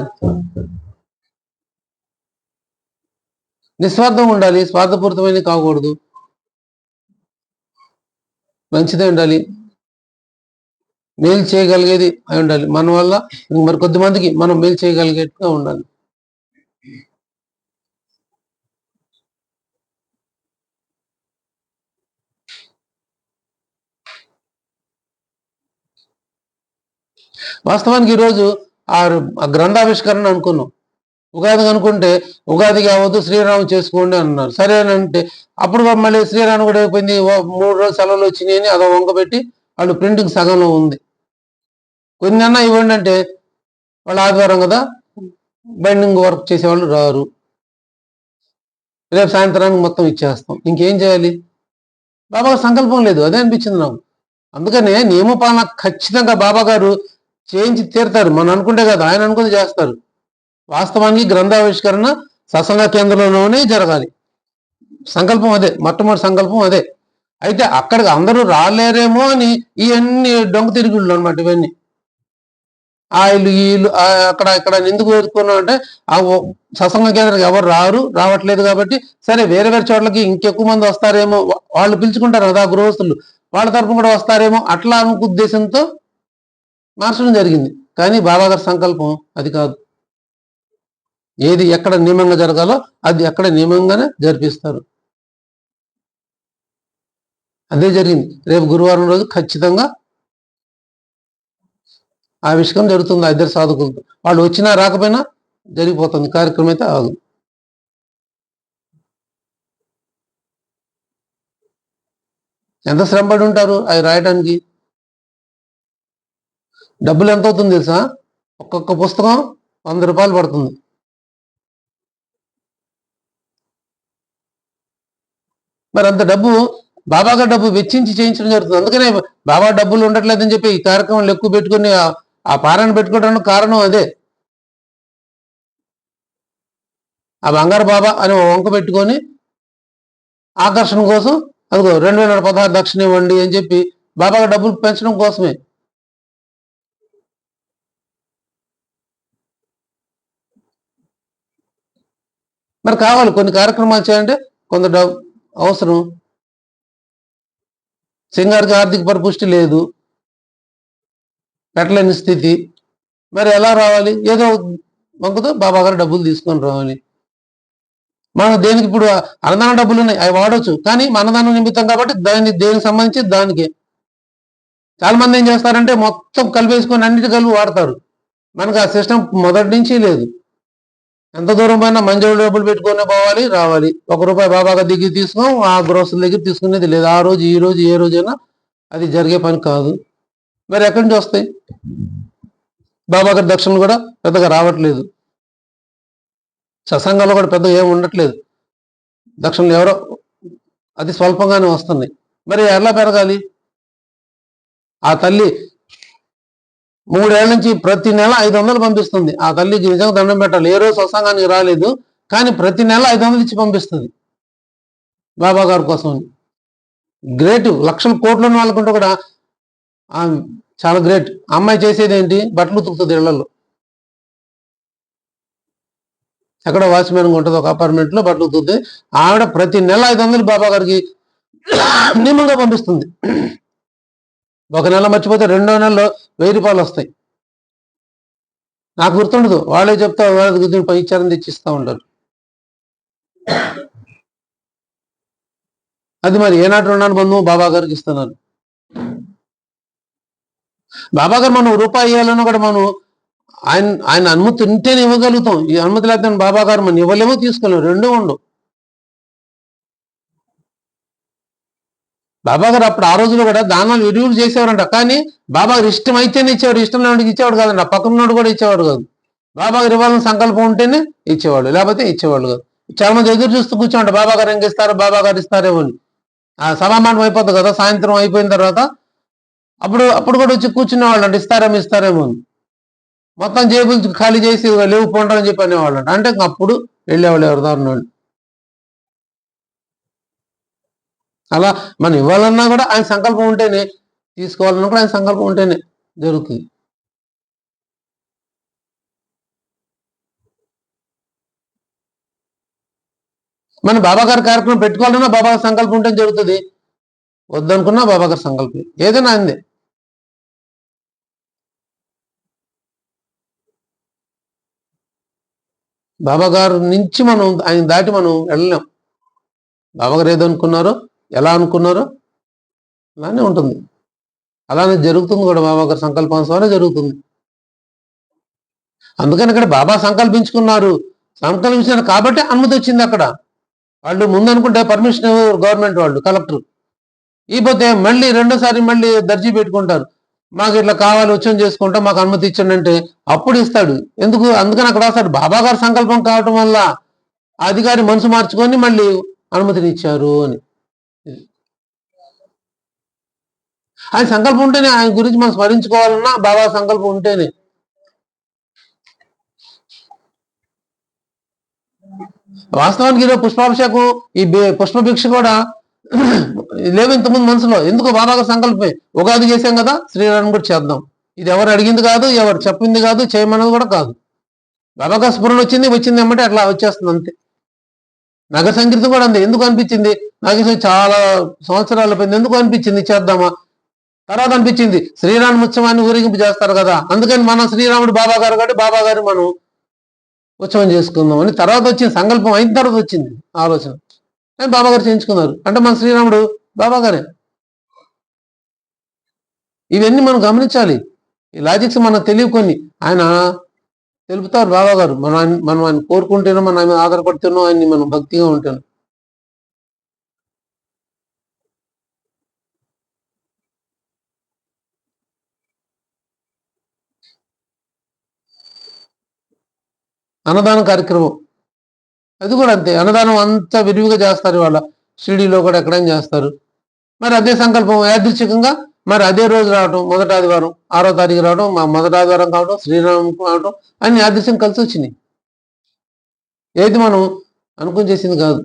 నిస్వార్థం ఉండాలి, స్వార్థపూరితమైనది కాకూడదు, మంచిదే ఉండాలి, మేలు చేయగలిగేది అయి ఉండాలి. మన వల్ల మరి కొద్దిమందికి మనం మేలు చేయగలిగేట్టుగా ఉండాలి. వాస్తవానికి ఈరోజు ఆ గ్రంథావిష్కరణ అనుకున్నాం. ఉగాదికి అనుకుంటే ఉగాదికి అవద్దు శ్రీరామ చేసుకోండి అన్నారు. సరే అని అంటే అప్పుడు మళ్ళీ శ్రీరామ కూడా అయిపోయింది, 3 రోజులు సెలవులు వచ్చినాయని అదో వంకబెట్టి వాళ్ళు ప్రింటింగ్ సగంలో ఉంది. కొన్ని అన్నా ఇవ్వండి అంటే వాళ్ళు ఆదివారం కదా బైండింగ్ వర్క్ చేసేవాళ్ళు రారు, రేపు సాయంత్రానికి మొత్తం ఇచ్చేస్తాం, ఇంకేం చేయాలి? బాబా సంకల్పం లేదు, అదే అనిపించింది నాకు. అందుకనే నియమపాలన ఖచ్చితంగా బాబా గారు చేయించి తీరుతారు. మనం అనుకుంటే కదా, ఆయన అనుకుంటే చేస్తారు. వాస్తవానికి గ్రంథావిష్కరణ సత్సంగ కేంద్రంలోనే జరగాలి. సంకల్పం అదే, మొట్టమొదటి సంకల్పం అదే. అయితే అక్కడికి అందరూ రాలేరేమో అని ఇవన్నీ డొంక తిరుగుళ్ళు అనమాట. ఇవన్నీ ఆ ఇల్లు ఈ ఇల్లు అక్కడ ఇక్కడ ఎందుకు వేరుకున్నాం అంటే ఆ సత్సంగ కేంద్రానికి ఎవరు రావట్లేదు కాబట్టి సరే వేరే వేరే చోట్లకి ఇంకెక్కువ మంది వస్తారేమో, వాళ్ళు పిలుచుకుంటారు కదా గృహస్థులు, వాళ్ళ తరపున కూడా వస్తారేమో అట్లా అనుకు ఉద్దేశంతో మార్చడం జరిగింది. కానీ బాబాగారి సంకల్పం అది కాదు. ఏది ఎక్కడ నియమంగా జరగాలో అది ఎక్కడ నియమంగానే జరిపిస్తారు. అదే జరిగింది. రేపు గురువారం రోజు ఖచ్చితంగా ఆవిష్కరణ జరుగుతుంది. ఆ ఇద్దరు సాధకులతో వాళ్ళు వచ్చినా రాకపోయినా జరిగిపోతుంది. కార్యక్రమం అయితే ఆగు. ఎంత శ్రమపడి ఉంటారు అవి రాయడానికి. డబ్బులు ఎంత అవుతుంది తెలుసా? ఒక్కొక్క పుస్తకం 100 రూపాయలు పడుతుంది. మరి అంత డబ్బు బాబాగా డబ్బు వెచ్చించి చేయించడం జరుగుతుంది. అందుకనే బాబా డబ్బులు ఉండట్లేదని చెప్పి ఈ కార్యక్రమాలు ఎక్కువ పెట్టుకుని ఆ పారాయణ పెట్టుకోవడానికి కారణం అదే. ఆ బంగారు బాబా అని వంక పెట్టుకొని ఆకర్షణ కోసం అదిగో 2116 దక్షిణ ఇవ్వండి అని చెప్పి బాబాగా డబ్బులు పెంచడం కోసమే. మరి కావాలి కొన్ని కార్యక్రమాలు చేయాలంటే కొంత డబ్బు అవసరం. సింగారికి ఆర్థిక పరిపుష్టి లేదు, పెట్టలేని స్థితి, మరి ఎలా రావాలి? ఏదో వంకతో బాబా గారు డబ్బులు తీసుకొని రావాలి. మనం దేనికి ఇప్పుడు అన్నదాన డబ్బులు ఉన్నాయి, అవి వాడవచ్చు, కానీ అన్నదానం నిమిత్తం కాబట్టి దేనికి సంబంధించి దానికే. చాలా మంది ఏం చేస్తారంటే మొత్తం కలిపేసుకొని అన్నిటి కలిపి వాడతారు. మనకు ఆ సిస్టమ్ మొదటి నుంచి లేదు. ఎంత దూరం పోయినా మంజూరు డబ్బులు పెట్టుకునే పోవాలి రావాలి. ₹1 బాబాగా దగ్గర తీసుకున్నాం, ఆ గ్రోసరీ దగ్గర తీసుకునేది లేదు. ఆ రోజు ఈ రోజు ఏ రోజైనా అది జరిగే పని కాదు. మరి ఎక్కడి నుంచి వస్తాయి? బాబా గారి దక్షిణలు కూడా పెద్దగా రావట్లేదు, సత్సంగాల్లో కూడా పెద్దగా ఏమి ఉండట్లేదు. దక్షిణలు ఎవరో అతి స్వల్పంగానే వస్తున్నాయి. మరి ఎలా పెరగాలి? ఆ తల్లి 3 ఏళ్ల నుంచి ప్రతి నెల 500 పంపిస్తుంది. ఆ తల్లికి నిజంగా దండం పెట్టాలి. ఏ రోజు సత్సంగానికి రాలేదు, కానీ ప్రతి నెల 500 ఇచ్చి పంపిస్తుంది బాబా గారి కోసం. గ్రేట్. లక్షల కోట్లు ఉన్న వాళ్ళకుంటే కూడా చాలా గ్రేట్. అమ్మాయి చేసేది ఏంటి? బట్టలు ఉతుకుతుంది ఇళ్లలో. ఎక్కడ వాచ్మెన్ ఉంటుంది, ఒక అపార్ట్మెంట్ లో బట్టలు ఉతుకుతుంది. ఆవిడ ప్రతి నెల 500 బాబా గారికి నియమంగా పంపిస్తుంది. ఒక నెల మర్చిపోతే రెండో నెలలో 1000 రూపాయలు వస్తాయి. నాకు గుర్తుండదు, వాళ్ళే చెప్తా వాళ్ళ గురించి పై ఇచ్చారని తెచ్చిస్తూ ఉంటారు. అది మరి ఏనాటి రుణాన్ని బంధువు బాబా గారికి ఇస్తున్నారు. బాబా గారు మనం రూపాయి ఇవ్వాలన్నా కూడా మనం ఆయన అనుమతి ఉంటేనే ఇవ్వగలుగుతాం. ఈ అనుమతి లేకపోతే బాబా గారు మనం ఇవ్వలేమో తీసుకోలేము, రెండూ ఉండవు. బాబా గారు అప్పుడు ఆ రోజుల్లో కూడా దానాలు విరివిలు చేసేవారంట. కానీ బాబా గారు ఇష్టం అయితేనే ఇచ్చేవాడు, ఇష్టం లేనివాడికి ఇచ్చేవాడు కాదండి. ఆ పక్కనోడు కూడా ఇచ్చేవాడు కాదు. బాబా గారు ఇవ్వాలని సంకల్పం ఉంటేనే ఇచ్చేవాడు, లేకపోతే ఇచ్చేవాళ్ళు కాదు. చాలా మంది ఎదురు చూస్తూ కూర్చోండి, బాబా గారు ఇంక ఇస్తారు, బాబా గారు ఇస్తారేమో అని. ఆ సభామానం అయిపోతుంది కదా, సాయంత్రం అయిపోయిన తర్వాత అప్పుడు కూడా వచ్చి కూర్చునేవాళ్ళు అంటే ఇస్తారేమో అని. మొత్తం జేబులు ఖాళీ చేసి లేవు పోండని చెప్పి అనేవాళ్ళు అంటే అప్పుడు వెళ్ళేవాళ్ళు ఎవరు దారుణాళ్ళు. అలా మనం ఇవ్వాలన్నా కూడా ఆయన సంకల్పం ఉంటేనే, తీసుకోవాలన్నా కూడా ఆయన సంకల్పం ఉంటేనే జరుగుతుంది. మన బాబాగారి కార్యక్రమం పెట్టుకోవాలన్నా బాబా సంకల్పం ఉంటే జరుగుతుంది, వద్దనుకున్నా బాబాగారి సంకల్పం ఏదైనా అందే. బాబాగారు నుంచి మనం ఆయన దాటి మనం వెళ్ళలేం. బాబాగారు ఏదనుకున్నారో, ఎలా అనుకున్నారో అలానే ఉంటుంది, అలానే జరుగుతుంది కూడా. బాబాగారు సంకల్పానుసారే జరుగుతుంది. అందుకని ఇక్కడ బాబా సంకల్పించుకున్నారు, సంకల్పించారు కాబట్టి అనుమతి వచ్చింది. అక్కడ వాళ్ళు ముందు అనుకుంటే పర్మిషన్ గవర్నమెంట్ వాళ్ళు, కలెక్టర్ ఇకపోతే మళ్ళీ రెండోసారి మళ్ళీ దర్జీ పెట్టుకుంటారు, మాకు ఇట్లా కావాలి వచ్చం చేసుకుంటాం, మాకు అనుమతి ఇచ్చండి అంటే అప్పుడు ఇస్తాడు. ఎందుకు? అందుకని అక్కడ రాస్తాడు బాబా గారి సంకల్పం కావటం వల్ల అధికారి మనసు మార్చుకొని మళ్ళీ అనుమతిని ఇచ్చారు అని. ఆయన సంకల్పం ఉంటేనే, ఆయన గురించి మనం స్మరించుకోవాలన్నా బాబా సంకల్పం ఉంటేనే. వాస్తవానికి ఈరోజు పుష్పాభిషేకం, ఈ పుష్పభిక్ష కూడా లేవు ఇంతకుముందు మనసులో. ఎందుకు? బాబాగా సంకల్పమే. ఉగాది చేశాం కదా, శ్రీరామ్ కూడా చేద్దాం. ఇది ఎవరు అడిగింది కాదు, ఎవరు చెప్పింది కాదు, చేయమన్నది కూడా కాదు. బాబాగా స్ఫురణ వచ్చింది ఏమంటే అట్లా వచ్చేస్తుంది అంతే. నగర సంకీర్తన కూడా అంతే. ఎందుకు అనిపించింది? నాకు చాలా సంవత్సరాల పైన ఎందుకు అనిపించింది చేద్దామా, తర్వాత అనిపించింది శ్రీరామ ఉత్సవాన్ని ఊరేగింపు చేస్తారు కదా, అందుకని మనం శ్రీరాముడు బాబా గారు కాబట్టి బాబా గారు మనం ఉత్సవం చేసుకుందాం అని తర్వాత వచ్చింది. సంకల్పం అయిన తర్వాత వచ్చింది ఆలోచన. బాబా గారు చేయించుకున్నారు అంటే మన శ్రీరాముడు బాబా గారే. ఇవన్నీ మనం గమనించాలి. ఈ లాజిక్స్ మనకు తెలియకొని ఆయన తెలుపుతారు బాబా గారు. మనం ఆయన కోరుకుంటేనో, మనం ఆయన ఆధారపడుతూనో, ఆయన్ని మనం భక్తిగా ఉంటాను. అన్నదాన కార్యక్రమం అది కూడా అంతే. అన్నదానం అంతా విరివిగా చేస్తారు వాళ్ళ షిరిడీలో కూడా ఎక్కడైనా చేస్తారు. మరి అదే సంకల్పం యాదృచ్ఛికంగా మరి అదే రోజు రావడం, మొదటి ఆదివారం 6వ తారీఖు రావడం, మా మొదటి ఆదివారం కావడం, శ్రీరామం కావడం అన్ని యాదృచ్ఛికం కలిసి వచ్చినాయి. ఏది మనం అనుకుని చేసింది కాదు.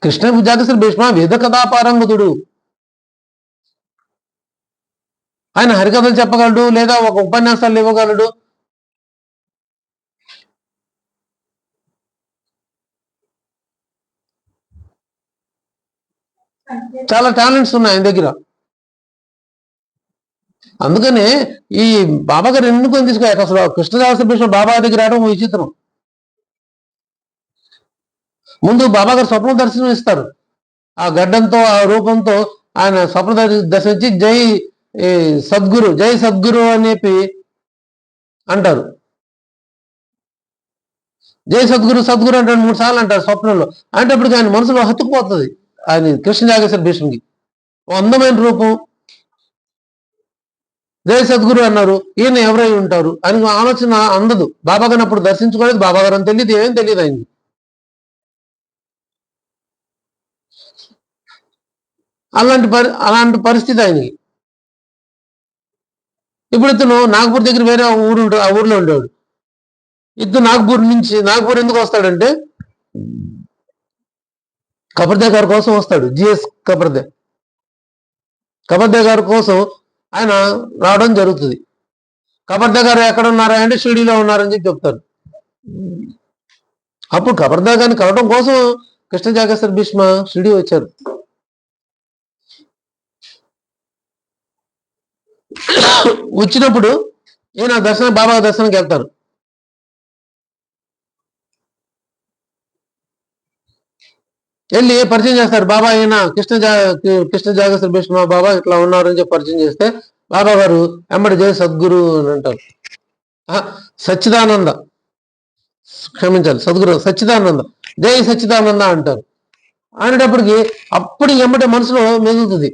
కృష్ణ విద్యాధీశ్వర భీష్మ వేద కథాపారంగతుడు. ఆయన హరికథలు చెప్పగలడు, లేదా ఒక ఉపన్యాసాలు ఇవ్వగలడు. చాలా టాలెంట్స్ ఉన్నాయి ఆయన దగ్గర. అందుకనే ఈ బాబా గారు ఎన్నుకొని తీసుకెళ్ళారు. అసలు కృష్ణదాస భీష్మ బాబా దగ్గర రావడం విచిత్రం. ముందు బాబా గారు స్వప్న దర్శనం ఇస్తారు. ఆ గడ్డంతో, ఆ రూపంతో ఆయన స్వప్న దర్శించి జై సద్గురు అని చెప్పి అంటారు. జై సద్గురు అంటే 3 సార్లు అంటారు స్వప్నంలో. అంటే అప్పటికి ఆయన మనసులో హత్తుకుపోతుంది ఆయన కృష్ణ నాగేశ్వర భీష్మకి. అందమైన రూపం, జై సద్గురు అన్నారు, ఈయన ఎవరై ఉంటారు అని ఆలోచన అందదు. బాబా గారిని అప్పుడు దర్శించుకోలేదు, బాబా గారు అని తెలియదు, ఏం తెలియదు ఆయనకి. అలాంటి పరిస్థితి ఆయనకి. ఇప్పుడు ఇతను నాగపూర్ దగ్గర వేరే ఊరు ఉంటుంది, ఆ ఊర్లో ఉండేవాడు. ఇతను నాగపూర్ ఎందుకు వస్తాడంటే కబర్దే గారి కోసం వస్తాడు. జిఎస్ కబర్దే గారి కోసం ఆయన రావడం జరుగుతుంది. కబర్దే గారు ఎక్కడ ఉన్నారా అంటే షిరిడీలో ఉన్నారని చెప్పి చెప్తారు. అప్పుడు ఖబర్దార్ గారిని కలవడం కోసం కృష్ణ జాగేశ్వర భీష్మ షిరిడి వచ్చారు. వచ్చినప్పుడు ఈయన దర్శనం, బాబా దర్శనానికి వెళ్తారు. వెళ్ళి పరిచయం చేస్తారు. బాబా ఈయన కృష్ణ జాగేశ్వర భీష్మ బాబా ఇట్లా ఉన్నారు అని చెప్పి పరిచయం చేస్తే బాబా గారు ఎమ్మడి జై సద్గురు అని అంటారు. సచ్చిదానంద, క్షమించాలి, సద్గురు సచ్చిదానంద, జై సచ్చిదానంద అంటారు. అనేటప్పటికి అప్పుడు ఎమ్మటే మనసులో మెదులుతుంది,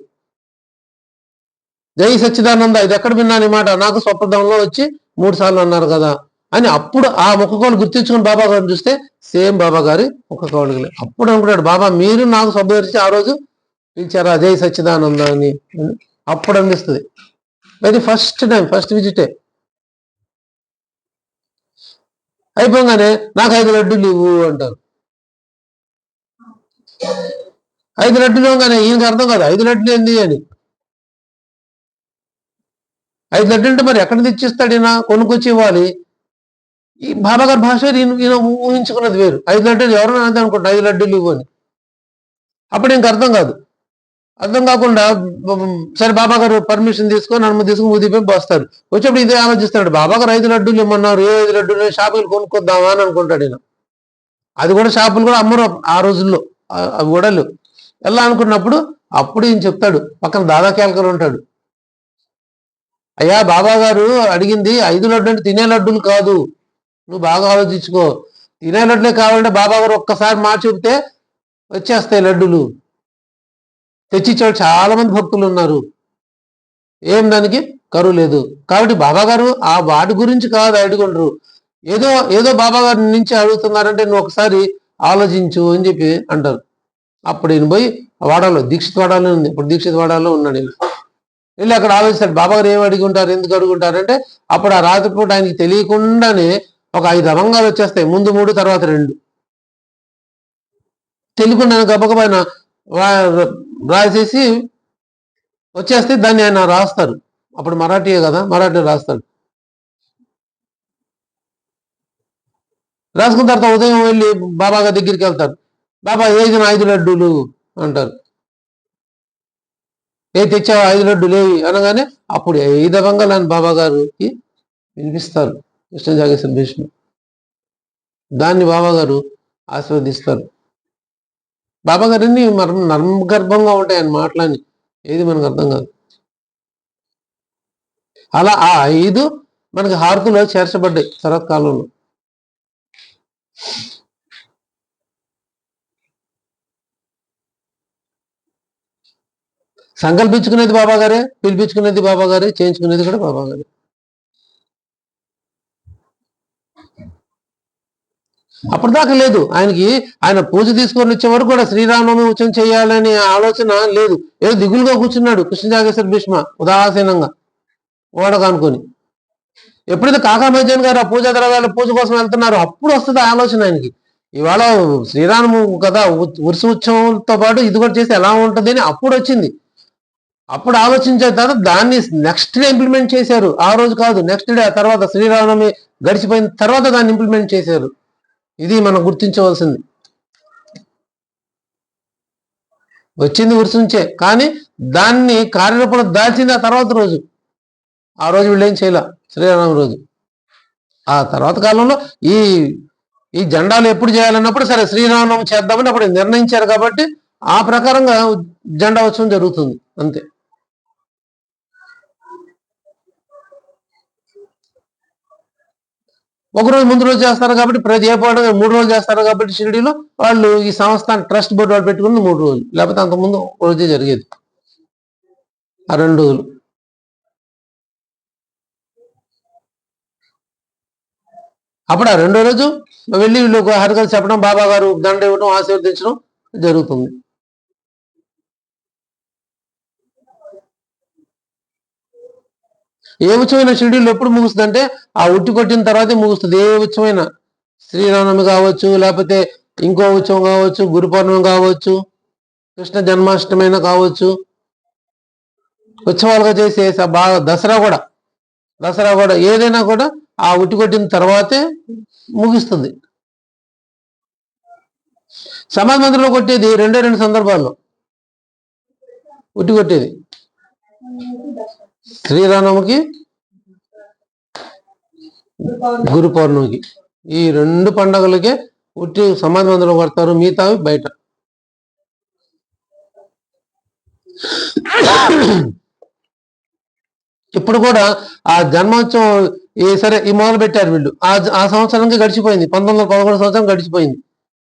జై సచ్చిదానంద, ఇది ఎక్కడ విన్నాను ఈ మాట, నాకు స్వప్నంలో వచ్చి 3 సార్లు అన్నారు కదా అని. అప్పుడు ఆ ముఖకౌలు గుర్తించుకుని బాబా గారిని చూస్తే సేమ్ బాబా గారి ముఖకౌలుగులే. అప్పుడు అనుకున్నాడు, బాబా మీరు నాకు స్వప్నదర్శి ఆ రోజు పిలిచారా జై సచ్చిదానంద అని. అప్పుడు అనిపిస్తుంది. వెరీ ఫస్ట్ టైం, ఫస్ట్ విజిటే. అయిపోగానే నాకు 5 లడ్డూలు ఇవ్వు అంటారు. 5 లడ్డూలు ఇవ్వగానే ఈయనకి అర్థం కాదు 5 లడ్డూలు ఏంది అని. 5 లడ్డూలు అంటే మరి ఎక్కడ తెచ్చిస్తాడు ఈయన, కొనుక్కొచ్చి ఇవ్వాలి. ఈ బాబా గారి భాష ఈయన ఊహించుకున్నది వేరు. 5 లడ్డూలు ఎవరైనా అంతే అనుకుంటా, 5 లడ్డూలు ఇవ్వు అని. అప్పుడు ఇంక అర్థం కాదు. అర్థం కాకుండా సరే బాబా గారు పర్మిషన్ తీసుకొని అనుమతి తీసుకుని ఉదయం పోస్తారు. వచ్చేప్పుడు ఇదే ఆలోచిస్తాడు, బాబా గారు 5 లడ్డూలు ఇమ్మన్నారు, ఏ 5 లడ్డూలు షాపులు కొనుక్కొద్దామా అని అనుకుంటాడు ఈయన. అది కూడా షాపులు కూడా అమ్మరు ఆ రోజుల్లో, అవి కూడా లేవు. ఎలా అనుకున్నప్పుడు అప్పుడు ఈయన చెప్తాడు, పక్కన దాదా కేల్కర్ ఉంటాడు, అయ్యా బాబా గారు అడిగింది 5 లడ్డు అంటే తినే లడ్డూలు కాదు, నువ్వు బాగా ఆలోచించుకో. తినే లడ్డులే కావాలంటే బాబా గారు ఒక్కసారి మాట చెప్తే వచ్చేస్తాయి లడ్డులు. తెచ్చిచ్చేవాడు చాలా మంది భక్తులు ఉన్నారు, ఏం దానికి కరువు లేదు. కాబట్టి బాబా గారు ఆ వాటి గురించి కాదు అడుగుండ్రు, ఏదో ఏదో బాబా గారి నుంచి అడుగుతున్నారంటే నువ్వు ఒకసారి ఆలోచించు అని చెప్పి అంటారు. అప్పుడు ఈయన పోయి వాడాలో, దీక్షిత్ వాడాలో ఉంది, ఇప్పుడు దీక్షిత్ వాడాలో ఉన్నాడు. వెళ్ళి అక్కడ ఆలోచిస్తాడు, బాబా గారు ఏం అడిగి ఉంటారు, ఎందుకు అడుగుంటారంటే అప్పుడు ఆ రాత్రిపూట ఆయనకి తెలియకుండానే ఒక 5 అవంగాలు వచ్చేస్తాయి, ముందు 3 తర్వాత 2. తెలియకుండా గబగబైన రాసేసి వచ్చేస్తే దాన్ని ఆయన రాస్తారు. అప్పుడు మరాఠీయే కదా, మరాఠీ రాస్తాడు. రాసుకున్న తర్వాత ఉదయం వెళ్ళి బాబా గారి దగ్గరికి వెళ్తారు. బాబా ఏది 5 లడ్డూలు అంటారు. ఏ తెచ్చావు 5 లడ్డూలు ఏవి అనగానే అప్పుడు 5 అవంగాలు అని బాబా గారికి వినిపిస్తారు కృష్ణ జాగేశ్వర భీష్మ. దాన్ని బాబా గారు ఆస్వాదిస్తారు. బాబా గారిని నర్మగర్భంగా ఉంటాయి ఆయన మాటలని, ఏది మనకు అర్థం కాదు. అలా ఆ 5 మనకి హారతిలో చేర్చబడ్డాయి శరత్కాలంలో. సంకల్పించుకునేది బాబా గారే, పిలిపించుకునేది బాబా గారే, చేయించుకునేది కూడా బాబా గారే. అప్పటిదాకా లేదు ఆయనకి. ఆయన పూజ తీసుకొని వచ్చే వరకు కూడా శ్రీరామనవమి ఉత్సవం చేయాలనే ఆలోచన లేదు. ఏదో దిగులుగా కూర్చున్నాడు కృష్ణ జాగేశ్వర భీష్మ ఉదాసీనంగా ఓడకానుకొని. ఎప్పుడైతే కాకామేజన్ గారు ఆ పూజా ద్రవ్యాల పూజ కోసం వెళ్తున్నారు అప్పుడు వస్తుంది ఆలోచన ఆయనకి. ఇవాళ శ్రీరాము కదా ఉరుసు ఉత్సవంతో పాటు ఇది కూడా చేస్తే ఎలా ఉంటుంది అని అప్పుడు వచ్చింది. అప్పుడు ఆలోచించిన తర్వాత దాన్ని నెక్స్ట్ డే ఇంప్లిమెంట్ చేశారు. ఆ రోజు కాదు, నెక్స్ట్ డే, తర్వాత శ్రీరామనవమి గడిచిపోయిన తర్వాత దాన్ని ఇంప్లిమెంట్ చేశారు. ఇది మనం గుర్తించవలసింది. వచ్చింది ఉరుసు నుంచే, కానీ దాన్ని కార్యరూపంలో దాల్చింది ఆ తర్వాత రోజు. ఆ రోజు వీళ్ళు ఏం చేయాల, శ్రీరామనవమి రోజు. ఆ తర్వాత కాలంలో ఈ ఈ జెండాలు ఎప్పుడు చేయాలన్నప్పుడు సరే శ్రీరామనవమి చేద్దామని అప్పుడు నిర్ణయించారు కాబట్టి ఆ ప్రకారంగా జెండా ఉత్సవం జరుగుతుంది అంతే. ఒకరోజు ముందు రోజు చేస్తారు కాబట్టి ప్రతి ఏ పండుగ 3 రోజులు చేస్తారు కాబట్టి షిరిడీలో వాళ్ళు ఈ సంస్థాన ట్రస్ట్ బోర్డు వాళ్ళు పెట్టుకుని 3 రోజులు, లేకపోతే అంతకుముందు రోజే జరిగేది ఆ 2 రోజులు. అప్పుడు ఆ 2వ రోజు వెళ్ళి వీళ్ళు హరికథ చెప్పడం, బాబా గారు దండ ఇవ్వడం, ఆశీర్వదించడం జరుగుతుంది. ఏ ఉత్సవమైన షిరిడీలో ఎప్పుడు ముగుస్తుంది అంటే ఆ ఉట్టి కొట్టిన తర్వాతే ముగుస్తుంది. ఏ ఉత్సవమైనా శ్రీరామనవమి కావచ్చు, లేకపోతే ఇంకో ఉత్సవం కావచ్చు, గురు పౌర్ణమి కావచ్చు, కృష్ణ జన్మాష్టమైనా కావచ్చు, ఉత్సవాలుగా చేసే బాగా దసరా కూడా ఏదైనా కూడా ఆ ఉట్టి కొట్టిన తర్వాతే ముగిస్తుంది. సమాధి మందిరంలో కొట్టేది రెండు సందర్భాల్లో ఉట్టి కొట్టేది, శ్రీరామనవమికి, గురు పౌర్ణమికి. ఈ 2 పండుగలకే ఉట్టి సమాధి మందిరం కొడతారు, మిగతావి బయట. ఇప్పుడు కూడా ఆ జన్మోత్సవం సరే ఈ మొదలు పెట్టారు వీళ్ళు, ఆ సంవత్సరానికి గడిచిపోయింది, 1911 సంవత్సరం గడిచిపోయింది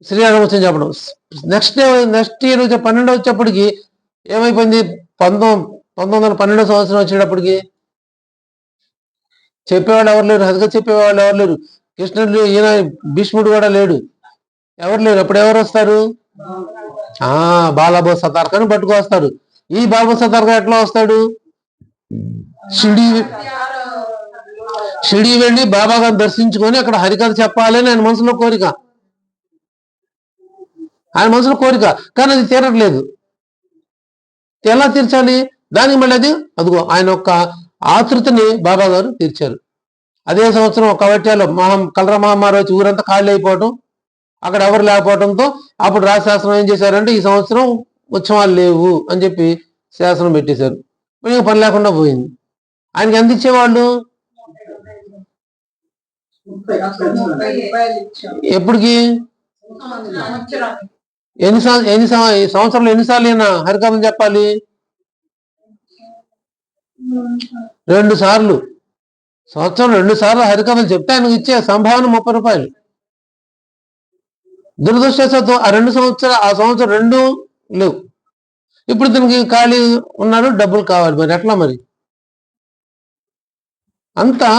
శ్రీరామోత్సవం చెప్పడం. నెక్స్ట్ ఇయర్ 12 వచ్చేప్పటికి ఏమైపోయింది, 1912 సంవత్సరం వచ్చేటప్పటికి చెప్పేవాళ్ళు ఎవరు లేరు, హరిగా చెప్పేవాళ్ళు ఎవరు లేరు. కృష్ణుడు ఈయన భీష్ముడు కూడా లేడు, ఎవరు లేరు. అప్పుడు ఎవరు వస్తారు, బాలాబో సతార్కని పట్టుకొస్తారు. ఈ బాబు సతార్క ఎట్లా వస్తాడు, షిరిడి వెళ్ళి బాబా గారిని దర్శించుకొని అక్కడ హరికథ చెప్పాలని ఆయన మనసులో కోరిక, కానీ అది తీరట్లేదు. ఎలా తీర్చాలి దానికి మళ్ళీ అదిగో ఆయన యొక్క ఆతృతని బాబా గారు తీర్చారు. అదే సంవత్సరం కవట్యాలో కలర మహమ్మారి వచ్చి ఊరంతా ఖాళీ అయిపోవటం, అక్కడ ఎవరు లేకపోవడంతో అప్పుడు రాజశాస్త్రం ఏం చేశారంటే ఈ సంవత్సరం ఉత్సవాలు లేవు అని చెప్పి శాసనం పెట్టేశారు. ఇంకా పని లేకుండా పోయింది. ఆయనకి ఎంత ఇచ్చేవాళ్ళు, ఎప్పటికి ఎన్ని సంవత్సరాలు ఎన్నిసార్లు అయినా హరికథం చెప్పాలి, 2 సార్లు. సంవత్సరం 2 సార్లు హరికథలు చెప్తే ఆయనకు ఇచ్చే సంభావన 30 రూపాయలు. దురదృష్టవశాత్తు ఆ సంవత్సరం 2 లేవు. ఇప్పుడు దీనికి ఖాళీ ఉన్నారు, డబ్బులు కావాలి, మరి ఎట్లా మరి? అంతా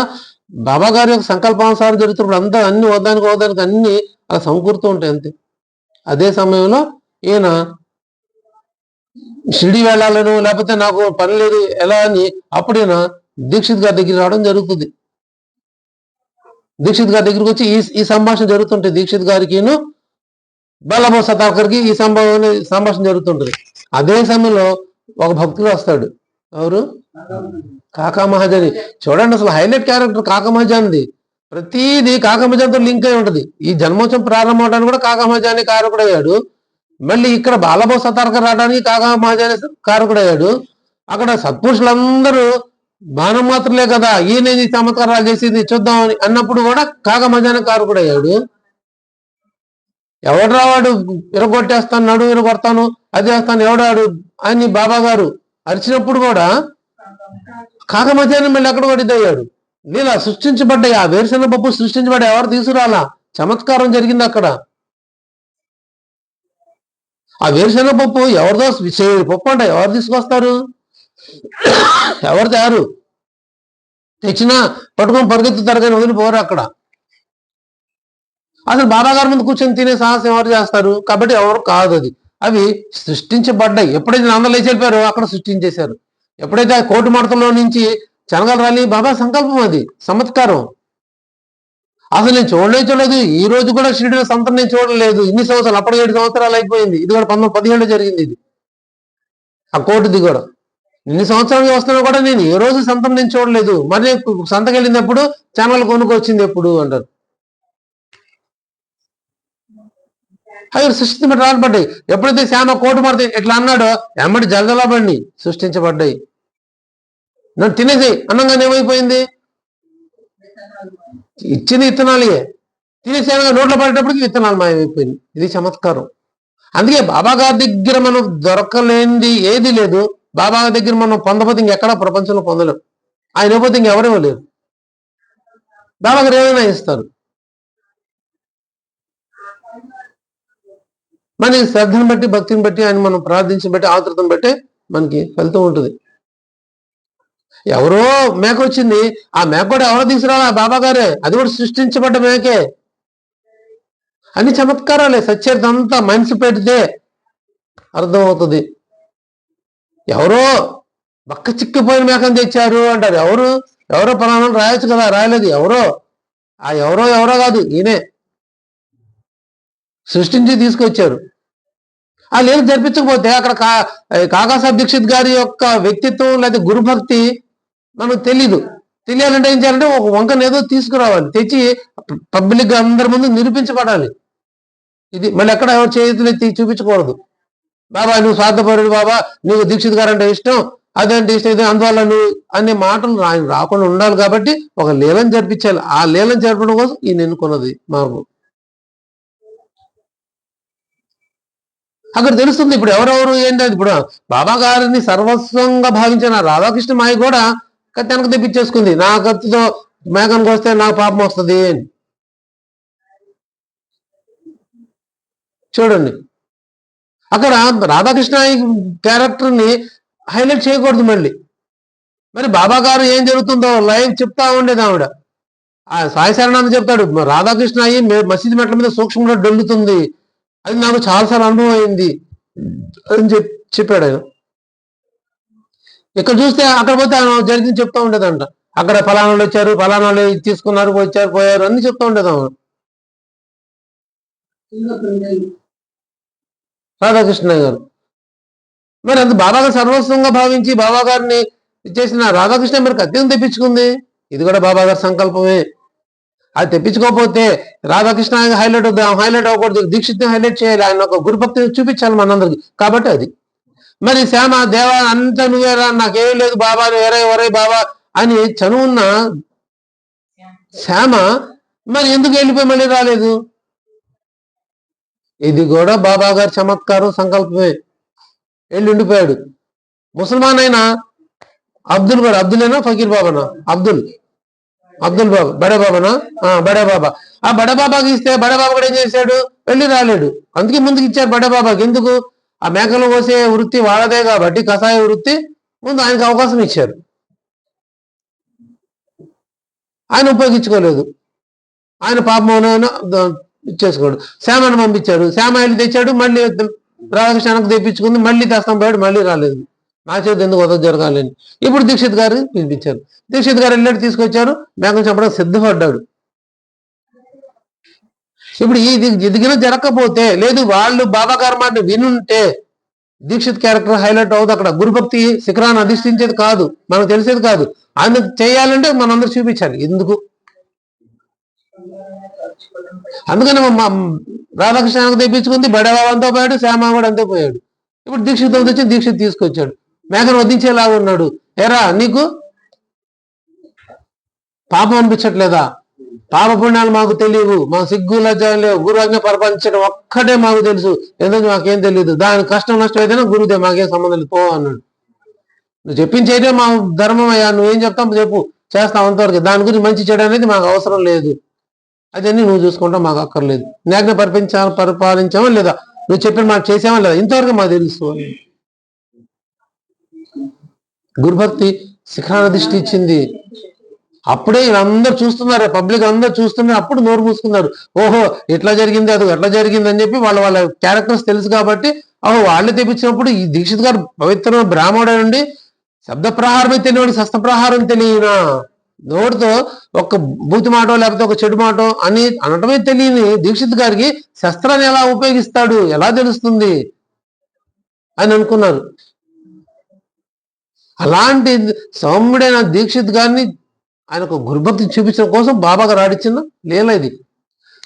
బాబా గారి యొక్క సంకల్పానుసారం జరుగుతున్నప్పుడు అంతా అన్ని ఓదానికి అన్ని అలా సమకూరుతూ ఉంటాయి అంతే. అదే సమయంలో ఈయన షిరిడి వెళ్ళాలను, లేకపోతే నాకు పని లేదు ఎలా అని అప్పుడు ఈయన దీక్షిత్ గారి దగ్గర రావడం జరుగుతుంది. దీక్షిత్ గారి దగ్గరికి వచ్చి ఈ సంభాషణ జరుగుతుంటుంది. దీక్షిత్ గారికి బాలాబో సతార్కర్కి ఈ సంభాషణ జరుగుతుంటుంది. అదే సమయంలో ఒక భక్తుడు వస్తాడు, ఎవరు, కాకా మహాజని. చూడండి అసలు హైలైట్ క్యారెక్టర్ కాకా మహాజానిది. ప్రతిదీ కాకా మహాజాన్తో లింక్ అయి ఉంటుంది. ఈ జన్మోత్సవం ప్రారంభం అవడానికి కూడా కాకా మహాజాని కారకుడయ్యాడు. మళ్ళీ ఇక్కడ బాలాబో సతార్కర్ రావడానికి కాకా మహాజాని కారకుడయ్యాడు. అక్కడ సత్పురుషులందరూ బాణం మాత్రలే కదా, ఈయన చమత్కారాలు చేసేది చూద్దామని అన్నప్పుడు కూడా కాకా మహాజాని కారకుడయ్యాడు. ఎవడు రావాడు విరగొట్టేస్తాను, నడుము విరగొడతాను, అది చేస్తాను, ఎవడాడు అని బాబా గారు అరిచినప్పుడు కూడా కాక మధ్యాహ్నం మళ్ళీ ఎక్కడ పడిద్దయ్యాడు. నీలా సృష్టించబడ్డాయి, ఆ వేరుశెనగ పప్పు సృష్టించబడ్డాయి, ఎవరు తీసుకురాలా, చమత్కారం జరిగింది అక్కడ. ఆ వేరుశెనగ పప్పు ఎవరిదో పప్పు అంట, ఎవరు తీసుకొస్తారు, ఎవరు తయారు తెచ్చినా పట్టుకొని పరిగెత్తుతారు కానీ వదిలిపోరు అక్కడ. అసలు బాబా గారి ముందు కూర్చొని తినే సాహసం ఎవరు చేస్తారు, కాబట్టి ఎవరు కాదు. అది అవి సృష్టించబడ్డాయి. ఎప్పుడైతే అందరూ లేచి వెళ్ళిపోయారో అక్కడ సృష్టించేశారు. ఎప్పుడైతే ఆ కోటి మడతలో నుంచి శనగలు రాలి, బాబా సంకల్పం, అది చమత్కారం. అసలు నేను చూడలేదు, ఈ రోజు కూడా షిరిడిలో సంతం నేను చూడలేదు. ఇన్ని సంవత్సరాలు, అప్పుడు 7 సంవత్సరాలు అయిపోయింది. ఇది కూడా 1917 జరిగింది. ఇది ఆ కోటిది కూడా ఇన్ని సంవత్సరాలు వస్తున్నా కూడా నేను ఏ రోజు సంతం నేను చూడలేదు. మరి సంతకి వెళ్ళినప్పుడు ఛానల్ కొనుక్కొచ్చింది ఎప్పుడు అంటారు. అవి సృష్టించబడి రాబడ్డాయి. ఎప్పుడైతే శ్యామ కోటి మడత ఇట్లా అన్నాడో ఎమ్మటి జలజలా బండి సృష్టించబడ్డాయి. నన్ను తినేసి అన్నంగానే ఏమైపోయింది, ఇచ్చింది విత్తనాలే, తినేసేనగా నోట్లో పడేటప్పటికి విత్తనాలు మాయమైపోయింది. ఇది చమత్కారం. అందుకే బాబా గారి దగ్గర మనం దొరకలేనిది ఏది లేదు. బాబా గారి దగ్గర మనం పొందపోతే ఇంకెక్కడా ప్రపంచంలో పొందలేం. ఆయన ఇవ్వకపోతే ఇంకెవరేమో లేరు. బాబా గారు ఏమైనా ఇస్తారు. మనకి శ్రద్ధను బట్టి, భక్తిని బట్టి, ఆయన మనం ప్రార్థించిన బట్టి, ఆతృతను బట్టి మనకి ఫలితం ఉంటుంది. ఎవరో మేక వచ్చింది, ఆ మేక కూడా ఎవరో తీసుకురాలా, బాబా గారే. అది కూడా సృష్టించబడ్డ మేకే. అన్ని చమత్కారాలే. సత్యత అంతా మనసు పెడితే అర్థమవుతుంది. ఎవరో బక్క చిక్కిపోయిన మేకని తెచ్చారు అంటారు. ఎవరో పలానా రాయొచ్చు కదా, రాయలేదు. ఎవరో కాదు, ఈయనే సృష్టించి తీసుకొచ్చారు. ఆ లేదు జరిపించకపోతే అక్కడ కాకాసాహెబ్ దీక్షిత్ గారి యొక్క వ్యక్తిత్వం లేదా గురుభక్తి మనకు తెలీదు. తెలియాలంటే ఏం చేయాలంటే ఒక వంకను ఏదో తీసుకురావాలి, తెచ్చి పబ్లిక్ అందరి ముందు నిరూపించబడాలి. ఇది మళ్ళీ ఎక్కడ ఎవరు చేతులు ఎత్తి చూపించకూడదు. బాబా నువ్వు స్వార్థపరుడు, బాబా నువ్వు దీక్షిత్ గారు అంటే ఇష్టం, అదంటే ఇష్టం, ఇది అందువల్ల నువ్వు అనే మాటలు ఆయన రాకుండా ఉండాలి. కాబట్టి ఒక లీలను జరిపించాలి. ఆ లీలను జరపడం కోసం ఈయన ఎన్నుకున్నది మార్గం. అక్కడ తెలుస్తుంది ఇప్పుడు ఎవరెవరు ఏంటి. ఇప్పుడు బాబా గారిని సర్వస్వంగా భావించిన రాధాకృష్ణ మాయ కూడా కత్తి వెనక తెప్పించేసుకుంది. నా కత్తితో మేకనికి వస్తే నాకు పాపం వస్తుంది అని. చూడండి, అక్కడ రాధాకృష్ణ క్యారెక్టర్ ని హైలైట్ చేయకూడదు. మళ్ళీ మరి బాబా గారు ఏం జరుగుతుందో లైవ్ చెప్తా ఉండేది ఆవిడ. ఆ సాయి శరణానంద చెప్తాడు, రాధాకృష్ణ అయ్యి మసీదు మెట్ల మీద సూక్ష్మంగా డొల్లుతుంది, అది నాకు చాలాసార్లు అనుభవం అయింది అని చెప్పాడు ఆయన. ఇక్కడ చూస్తే అక్కడ పోతే ఆయన జరిగింది చెప్తా ఉండేదంట. అక్కడ ఫలానా వాళ్ళు వచ్చారు, ఫలానా వాళ్ళు తీసుకున్నారు, వచ్చారు, పోయారు అన్ని చెప్తా ఉండేది ఆమె రాధాకృష్ణ గారు. మరి అంత బాబా గారు సర్వస్వంగా భావించి బాబా గారిని చేసిన రాధాకృష్ణ మరి కత్తిని తెప్పించుకుంది. ఇది కూడా బాబా గారి సంకల్పమే. అది తెప్పించుకోకపోతే రాధాకృష్ణ హైలైట్ హైలైట్ అవ్వకూడదు, దీక్షిత్ని హైలైట్ చేయాలి, ఆయన ఒక గురుభక్తిని చూపించాలి మనందరికి. కాబట్టి అది మరి శ్యామ దేవా అంతా నువ్వేరా, నాకేమీ లేదు బాబా, వేరే వరే బాబా అని చనువున్న శ్యామ మరి ఎందుకు వెళ్ళిపోయి మళ్ళీ రాలేదు? ఇది కూడా బాబా గారి చమత్కారం, సంకల్పమే. వెళ్ళి ఉండిపోయాడు. ముసల్మాన్ అయినా అబ్దుల్ కూడా, అబ్దులేనా ఫకీర్ బాబానా? అబ్దుల్ బాబా, బడే బాబానా? బడే బాబా. ఆ బడే బాబాకి ఇస్తే బడే బాబా కూడా ఏం చేశాడు? వెళ్ళి రాలేడు. అందుకే ముందుకు ఇచ్చారు బడే బాబాకి. ఎందుకు? ఆ మేకలు కోసే వృత్తి వాళ్ళదే కాబట్టి, కషాయ వృత్తి, ముందు ఆయనకు అవకాశం ఇచ్చారు. ఆయన ఉపయోగించుకోలేదు. ఆయన పాపం ఇచ్చేసుకోడు. శ్యామను పంపించారు, శ్యామ వెళ్ళి తెచ్చాడు, మళ్ళీ రాధాకృష్ణకు తెప్పించుకుంది, మళ్ళీ తెస్తాం పోయాడు, మళ్ళీ రాలేదు. నా చేతి ఎందుకు వద్ద జరగాలని ఇప్పుడు దీక్షిత్ గారు పిలిపించారు. దీక్షిత్ గారు వెళ్ళాడు, తీసుకొచ్చారు, మేకను చంపడం సిద్ధపడ్డాడు. ఇప్పుడు ఇది ఎదిగిన జరగకపోతే, లేదు వాళ్ళు బాబా గారి మాట వినుంటే దీక్షిత్ క్యారెక్టర్ హైలైట్ అవుతుంది. అక్కడ గురుభక్తి శిఖరాన్ని అధిష్ఠించేది కాదు, మనకు తెలిసేది కాదు. ఆయన చేయాలంటే మనందరూ చూపించాలి ఎందుకు. అందుకని రాధాకృష్ణకు తెప్పించుకుంది, బడేబాబు అంతా పోయాడు, శ్యామ కూడా అంతే పోయాడు. ఇప్పుడు దీక్షిత్ వచ్చి దీక్షిత్ తీసుకొచ్చాడు, మేకను వధించేలాగా ఉన్నాడు. ఏరా నీకు పాపం అనిపించట్లేదా? పాప పుణ్యాలు మాకు తెలియవు, మా సిగ్గు లజ్జ లేవు, గురువుని పరిపాలించడం ఒక్కటే మాకు తెలుసు, ఎందుకు మాకేం తెలియదు. దాని కష్టం నష్టం ఏదైనా గురువుదే, మాకేం సంబంధం లేదు పో అన్నాడు. నువ్వు చెప్పించేదే మా ధర్మం అయ్యా, నువ్వేం చెప్తావు చెప్పు, చేస్తాం అంతవరకు. దాని గురించి మంచి చెడు అనేది మాకు అవసరం లేదు, అదన్నీ నువ్వు చూసుకుంటావు, మాకు అక్కర్లేదు. న్యాజ్ఞ పరిపాలించామా లేదా, నువ్వు చెప్పిన మాకు చేసామా లేదా, ఇంతవరకు మాకు తెలుసు అని. గురుభక్తి శిఖరాన దృష్టి ఇచ్చింది. అప్పుడే అందరూ చూస్తున్నారు, పబ్లిక్ అందరూ చూస్తున్నారు. అప్పుడు నోరు మూసుకున్నారు. ఓహో ఎట్లా జరిగింది, అది ఎట్లా జరిగింది అని చెప్పి వాళ్ళ క్యారెక్టర్స్ తెలుసు కాబట్టి, ఓహో వాళ్ళే తెప్పించినప్పుడు ఈ దీక్షిత్ గారు పవిత్ర బ్రాహ్మణుడు నుండి శబ్ద ప్రహారమే తెలియని శస్త్ర ప్రహారం తెలియనా, నోటితో ఒక బూతి మాటో లేకపోతే ఒక చెడు మాటో అని అనటమే తెలియని దీక్షిత్ గారికి శస్త్రాన్ని ఎలా ఉపయోగిస్తాడు, ఎలా తెలుస్తుంది అని అనుకున్నారు. అలాంటి సౌమ్యుడైన దీక్షిత్ గారిని ఆయనకు గురుభక్తి చూపించడం కోసం బాబా గారు ఆడిచ్చిన లీల ఇది.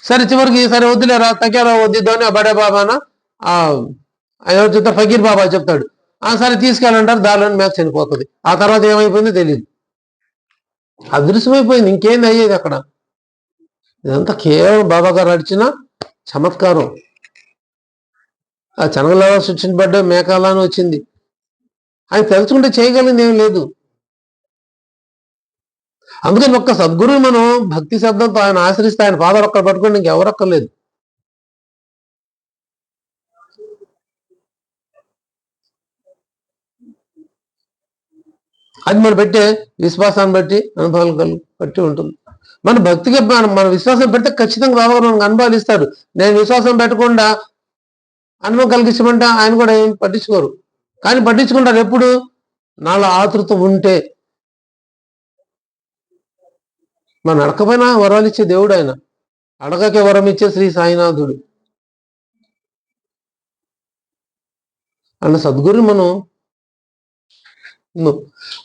సరే చివరికి సరే వద్దులేరా, తగ్గేలా వద్దిద్దామని ఆ బడే బాబానా ఎవరు చెప్తారు, ఫకీర్ బాబా చెప్తాడు, సరే తీసుకెళ్ళంటారు. దానిలో మేక చనిపోతుంది. ఆ తర్వాత ఏమైపోయిందో తెలియదు, అదృశ్యమైపోయింది. ఇంకేంది అయ్యేది అక్కడ? ఇదంతా కేవలం బాబా గారు ఆడిచిన చమత్కారం. ఆ చనగల సృష్టించబడ్డ మేకాలని వచ్చింది. ఆయన తెలుసుకుంటే చేయగలిగింది ఏం లేదు. అందుకని ఒక్క సద్గురువు మనం భక్తి శబ్దంతో ఆయన ఆశ్రయిస్తే, ఆయన పాదాలు ఒక్కడ పట్టుకోండి, ఇంకెవరక్కర్లేదు. అది మనం పెట్టే విశ్వాసాన్ని బట్టి, అనుభవాలు బట్టి ఉంటుంది. మన భక్తిగా మన విశ్వాసం పెడితే ఖచ్చితంగా బాబా గారు మనకు అనుభవాలు ఇస్తారు. నేను విశ్వాసం పెట్టకుండా అనుభవం కలిగించమంటే ఆయన కూడా ఏం పట్టించుకోరు. కానీ పట్టించుకుంటారు ఎప్పుడు? నాలో ఆతృత ఉంటే. మన అడకపోయినా వరాలు ఇచ్చే దేవుడు ఆయన, అడగకే వరం ఇచ్చే శ్రీ సాయినాథుడు అన్న సద్గురు మనం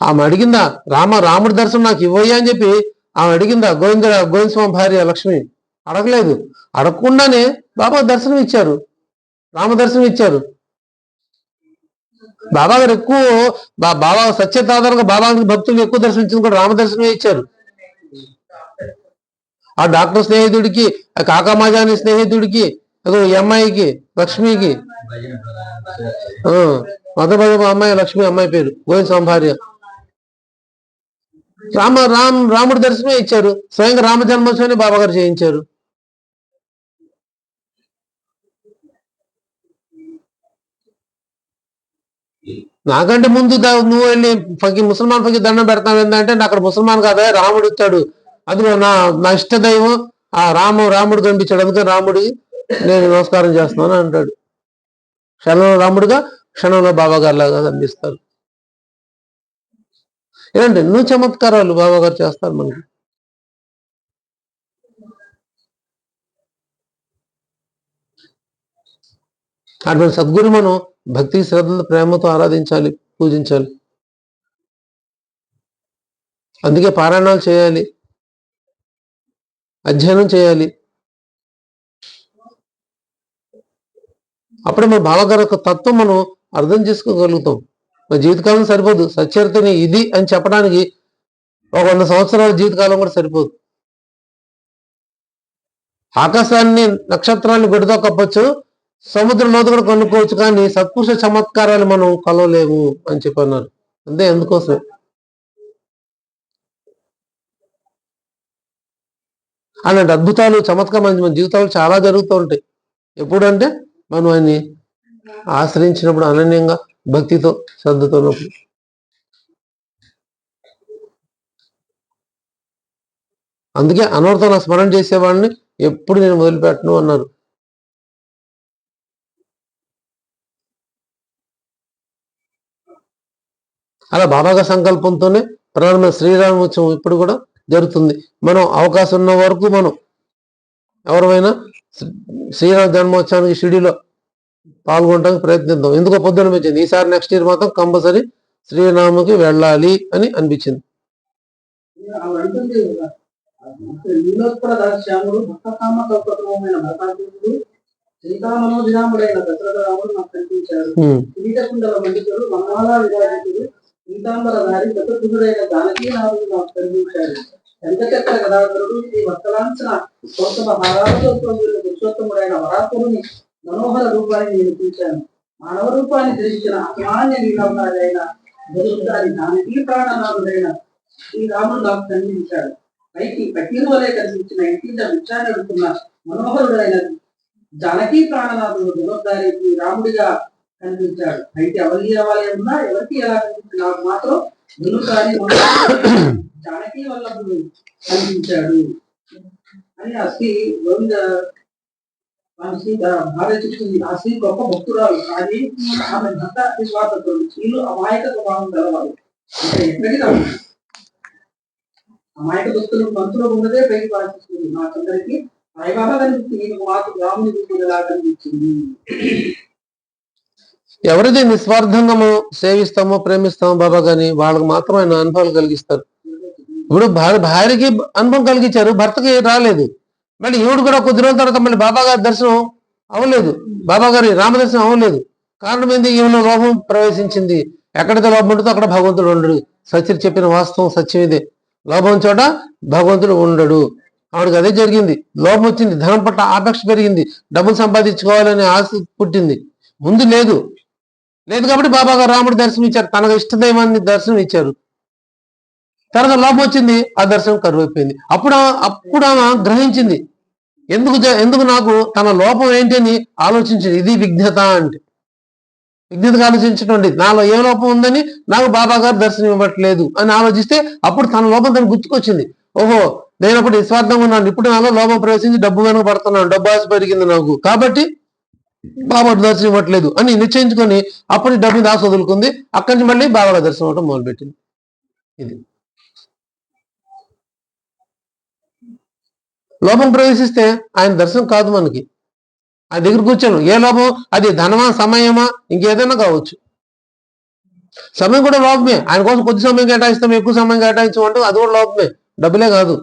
ఆమె అడిగిందా రాముడి దర్శనం నాకు ఇవ్వయ్యా అని చెప్పి ఆమె అడిగిందా గోవింద స్వామి భార్య లక్ష్మి? అడగలేదు. అడగకుండానే బాబా దర్శనం ఇచ్చారు, రామ దర్శనం ఇచ్చారు. బాబా గారు ఎక్కువ బాబా సత్యతాధారంగా బాబాకి భక్తులు ఎక్కువ దర్శనం కూడా రామ దర్శనమే ఇచ్చారు. ఆ డాక్టర్ స్నేహితుడికి, ఆ కాకామాజాని స్నేహితుడికి, అదో ఈ అమ్మాయికి లక్ష్మికి, అమ్మాయి లక్ష్మి, అమ్మాయి పేరు గోవింద స్వామి భార్య, రాముడి దర్శనమే ఇచ్చారు. స్వయంగా రామ జన్మోత్సవాన్ని బాబా గారు చేయించారు. నాకంటే ముందు నువ్వు వెళ్ళి ముసల్మాన్ పకి దండం పెడతావు ఏంటంటే అక్కడ ముసల్మాన్ కాదా, రాముడు ఇచ్చాడు, అది నా ఇష్ట దైవం ఆ రాముడు కనిపించాడు, అందుకని రాముడికి నేను నమస్కారం చేస్తున్నాను అంటాడు. క్షణంలో రాముడుగా, క్షణంలో బాబా గారు లాగా కనిపిస్తారు. ఏంటంటే ఎన్నో చమత్కారాలు బాబా గారు చేస్తారు మనకి. అటువంటి సద్గురు మనం భక్తి శ్రద్ధలు ప్రేమతో ఆరాధించాలి, పూజించాలి. అందుకే పారాయణాలు చేయాలి, అధ్యయనం చేయాలి. అప్పుడే మన బాబాగారి యొక్క తత్వం మనం అర్థం చేసుకోగలుగుతాం. మన జీవితకాలం సరిపోదు, సచ్చరితని ఇది అని చెప్పడానికి ఒక 100 సంవత్సరాల జీవితకాలం కూడా సరిపోదు. ఆకాశాన్ని నక్షత్రాన్ని గొడ్డుతో కప్పచ్చు, సముద్ర లోతు కూడా కొనుక్కోవచ్చు, కానీ సత్పురుష చమత్కారాలు మనం కొలవలేము అని చెప్పన్నారు. అంతే, ఎందుకోసం అలాంటి అద్భుతాలు చమత్కారం మన జీవితాలు చాలా జరుగుతూ ఉంటాయి. ఎప్పుడంటే మనం ఆయన్ని ఆశ్రయించినప్పుడు, అనన్యంగా భక్తితో శ్రద్ధతో ఉన్నప్పుడు. అందుకే అనవరతం స్మరణ చేసేవాడిని ఎప్పుడు నేను వదిలిపెట్టను అన్నారు. అలా బాబాగారి సంకల్పంతోనే ప్రధానమైన శ్రీరామోత్సవం ఇప్పుడు కూడా జరుగుతుంది. మనం అవకాశం ఉన్న వరకు మనం ఎవరైనా శ్రీరామ జన్మోత్సవానికి షిరిడీలో పాల్గొనడానికి ప్రయత్నిద్దాం. ఎందుకో పొద్దున అనిపించింది, ఈసారి నెక్స్ట్ ఇయర్ మాత్రం కంపల్సరీ శ్రీరాముకి వెళ్ళాలి అని అనిపించింది. శ్రీకామనోధిరాముడైన దశరథరాముడు నాకు కనిపించాడు. కిరీటకుండల మండితుడు, పీతాంబరధారి చతుర్భుజుడైన జానకీనాథుడు నాకు కనిపించాడు. శంఖచక్ర గదాధరుడు, శ్రీ వత్సలాంఛన గౌతమ హారాలతో పురుషోత్తముడైన వరాసురుని మనోహర రూపాన్ని నేను చూశాను. మానవ రూపాన్ని ధరించిన అసామాన్య లీలాకారైన గరుడారి జానకీ ప్రాణనాథుడైన శ్రీరాముడు నాకు కనిపించాడు. పైకి పట్టిన వలె కనిపించిన ఇంటింట విచారణ అడుగుతున్న మనోహరుడైన జానకీ ప్రాణనాథుడు గరుడారి శ్రీరాముడిగా కనిపించాడు. అయితే ఎవరి ఆలయంలో ఎవరికి ఎలా కనిపించింది, నాకు మాత్రం గురుకారి జానకీ వల్లభుడు కనిపించాడు అని ఆ శ్రీ గోవింద భార్య చెప్తుంది. ఆ శ్రీ గొప్ప భక్తురాలు, కానీ ఆమె భర్త విశ్వాసకుడు, స్త్రీలు అమాయక స్వభావం గలవారు. అంటే ఎక్కడికి రాదు, అమాయక భక్తులు మనసులో ఉన్నదే పైకి భాషిస్తుంది. నాకందరికి సాయిబాబా కనిపించింది, మాకు రాముని గురించి ఎలా కనిపించింది. ఎవరైతే నిస్వార్థంగా మనం సేవిస్తామో, ప్రేమిస్తామో బాబా గాని, వాళ్ళకి మాత్రం ఆయన అనుభవాలు కలిగిస్తారు. ఇప్పుడు భార్యకి అనుభవం కలిగించారు, భర్తకి రాలేదు. మళ్ళీ ఈవిడు కూడా కొద్ది రోజుల తర్వాత మళ్ళీ బాబా గారి దర్శనం అవ్వలేదు, బాబా గారి రామదర్శనం అవ్వలేదు. కారణం ఏంది? ఈమెలో లోపం ప్రవేశించింది. ఎక్కడైతే లోపం ఉంటుందో అక్కడ భగవంతుడు ఉండడు. సత్యుడు చెప్పిన వాస్తవం సత్యం ఇదే, లోపం చోట భగవంతుడు ఉండడు. ఆవిడకి అదే జరిగింది. లోపం వచ్చింది, ధనం పట్ల ఆపేక్ష పెరిగింది, డబ్బులు సంపాదించుకోవాలనే ఆశ పుట్టింది. ముందు లేదు కాబట్టి బాబా గారు రాముడు దర్శనం ఇచ్చారు, తనకు ఇష్టదైవాన్ని దర్శనం ఇచ్చారు. తర్వాత లోపం వచ్చింది, ఆ దర్శనం కరువు అయిపోయింది. అప్పుడు ఆమె గ్రహించింది, ఎందుకు నాకు తన లోపం ఏంటి అని ఆలోచించింది. ఇది విఘ్నత అంటే. విఘ్నతగా ఆలోచించడం, నాలో ఏ లోపం ఉందని నాకు బాబా గారు దర్శనం ఇవ్వట్లేదు అని ఆలోచిస్తే అప్పుడు తన లోపం తను గుర్తుకొచ్చింది. ఓహో, నేను అప్పుడు నిస్వార్థంగా ఉన్నాను, ఇప్పుడు నాలో లోపం ప్రవేశించి డబ్బు వెనుక పడుతున్నాను, డబ్బు ఆశ పెరిగింది నాకు, కాబట్టి బాబా దర్శనం ఇవ్వట్లేదు అని నిశ్చయించుకొని అప్పుడు డబ్బుని దాసి వదులుకుంది. అక్కడి నుంచి మళ్ళీ బాబా దర్శనం అవ్వడం మొదలుపెట్టింది. ఇది లోపం ప్రవేశిస్తే ఆయన దర్శనం కాదు మనకి. ఆయన దగ్గర కూర్చోను, ఏ లోపం, అది ధనమా, సమయమా, ఇంకేదైనా కావచ్చు. సమయం కూడా లోపమే. ఆయన కోసం కొద్ది సమయం కేటాయిస్తాం, ఎక్కువ సమయం కేటాయించమంటే అది కూడా లోపమే, డబ్బులే కాదు.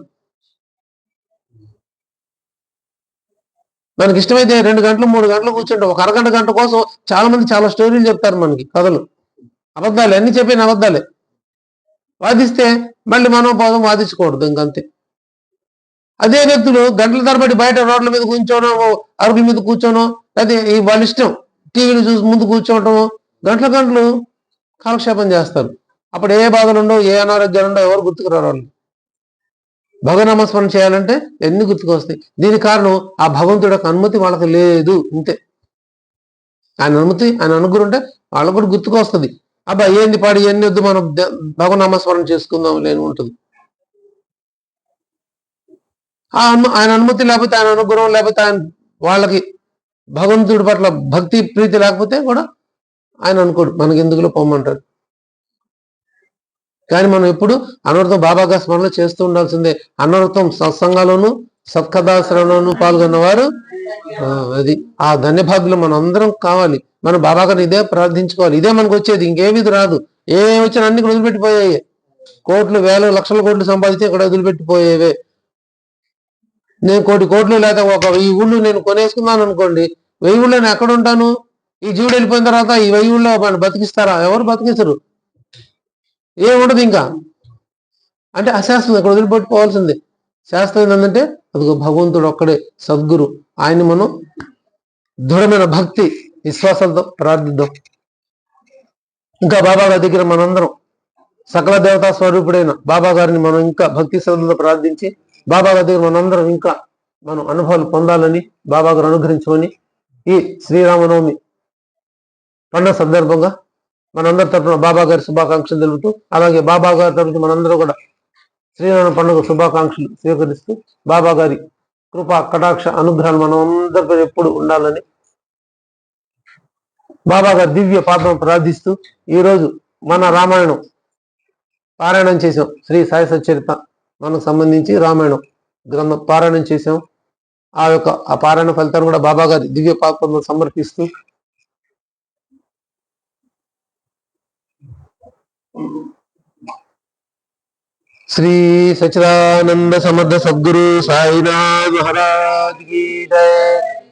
మనకి ఇష్టమైతే 2 గంటలు 3 గంటలు కూర్చుంటాం. ఒక అరగంట గంట కోసం చాలా మంది చాలా స్టోరీలు చెప్తారు మనకి, కథలు, అబద్ధాలు, అన్ని చెప్పిన అబద్ధాలే. వాదిస్తే మళ్ళీ మనం పాదం వాదించకూడదు, ఇంకంతే. అదే వ్యక్తులు గంటల తరబడి బయట రోడ్ల మీద కూర్చోనో, అరుగుల మీద కూర్చోనో, అదే వాళ్ళ ఇష్టం టీవీలు చూసి ముందు కూర్చోవటము, గంటల గంటలు కాలక్షేపం చేస్తారు. అప్పుడు ఏ బాధలు ఉండవు, ఏ అనారోగ్యాలు ఉండవు, ఎవరు గుర్తుకురారు వాళ్ళు. భగవనామస్మరణ చేయాలంటే ఎన్ని గుర్తుకొస్తాయి. దీనికి కారణం ఆ భగవంతుడి యొక్క అనుమతి వాళ్ళకి లేదు, అంతే. ఆయన అనుమతి, ఆయన అనుగ్రహం ఉంటే వాళ్ళకు కూడా గుర్తుకొస్తుంది. అబ్బా ఏంది పాడి ఎన్ని వద్దు, మనం భగవనామస్మరణ చేసుకుందాం లేని ఉంటుంది. ఆయన అనుమతి లేకపోతే, ఆయన అనుగ్రహం లేకపోతే, ఆయన వాళ్ళకి భగవంతుడి పట్ల భక్తి ప్రీతి లేకపోతే కూడా ఆయన అనుకోడు, మనకి ఎందుకులో పొమ్మంటాడు. కానీ మనం ఎప్పుడు అనర్థం బాబాగా స్మరణ చేస్తూ ఉండాల్సిందే. అనర్థం సత్సంగాల్లోనూ సత్కథాశ్రమంలోనూ పాల్గొన్న వారు అది ఆ ధన్యభాగ్యులు మనం అందరం కావాలి. మనం బాబాగారిని ఇదే ప్రార్థించుకోవాలి. ఇదే మనకు వచ్చేది, ఇంకేమీ రాదు. ఏమి వచ్చినా అన్ని వదిలిపెట్టిపోయాయి. కోట్లు, వేల, లక్షల కోట్లు సంపాదించి ఇక్కడ వదిలిపెట్టిపోయేవే. నేను కోట్లు లేదా ఒక 1000 ఊళ్ళు నేను కొనేసుకున్నాను అనుకోండి, 1000 ఊళ్ళో నేను ఎక్కడ ఉంటాను? ఈ జీవుడు వెళ్ళిపోయిన తర్వాత ఈ 1000 ఊళ్ళో వాళ్ళు బతికిస్తారా? ఎవరు బతికిస్తారు? ఏముండదు ఇంకా. అంటే అశాస్త్రం, అక్కడ వదిలిపెట్టుకోవాల్సిందే. శాస్త్రం ఏంటంటే అదిగో భగవంతుడు ఒక్కడే సద్గురు. ఆయన్ని మనం దృఢమైన భక్తి విశ్వాసాలతో ప్రార్థిద్దాం. ఇంకా బాబా గారి దగ్గర మనందరం సకల దేవతా స్వరూపుడైన బాబా గారిని మనం ఇంకా భక్తి శ్రద్ధలతో ప్రార్థించి బాబా గారి దగ్గర మనందరం ఇంకా మనం అనుభవాలు పొందాలని బాబా గారు అనుగ్రహించమని ఈ శ్రీరామనవమి పండుగ సందర్భంగా మనందరి తరఫున బాబా గారి శుభాకాంక్షలు తెలుపుతూ, అలాగే బాబా గారి తరఫున మనందరూ కూడా శ్రీరామ పండుగ శుభాకాంక్షలు స్వీకరిస్తూ బాబా గారి కృపా కటాక్ష అనుగ్రహాలు మనం అందరిపై ఎప్పుడు ఉండాలని బాబా గారి దివ్య పాదం ప్రార్థిస్తూ, ఈరోజు మన రామాయణం పారాయణం చేసాం. శ్రీ సాయి సచ్చరిత మనకు సంబంధించి రామాయణం గ్రంథం పారాయణం చేసాం. ఆ పారాయణ ఫలితాన్ని కూడా బాబా గారి దివ్య పాదం సమర్పిస్తూ శ్రీ సచ్చిదానంద సమర్థ సద్గురు సాయినాథ్ మహారాజ్ కీ జై.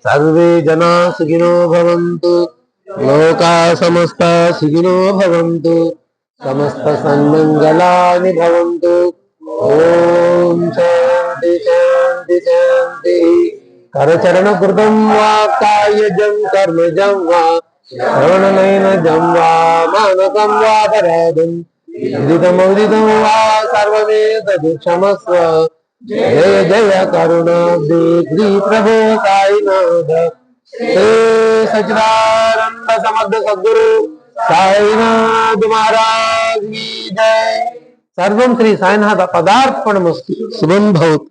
సర్వే జనా సుఖినో భవంతు, లోకా సమస్త సుఖినో భవంతు, సమస్త సన్మంగళాని భవంతు. ఓం శాంతి శాంతి శాంతి. కరచరణ కృతం వా కాయజం కర్మజం వా శ్రవణనయనజం వా మానసం వా పరాదం విదితమౌదితం వా సర్వమేతదు క్షమస్వ. జయ జయ కరుణాబ్ది శ్రీ ప్రభు సాయినాథ. శ్రీ సచ్చిదానంద సమర్థ సద్గురు సాయినాథ్ మహారాజ్ కీ జై. సర్వం శ్రీ సాయినాథ పదార్పణమస్తు. శుభం భవతు.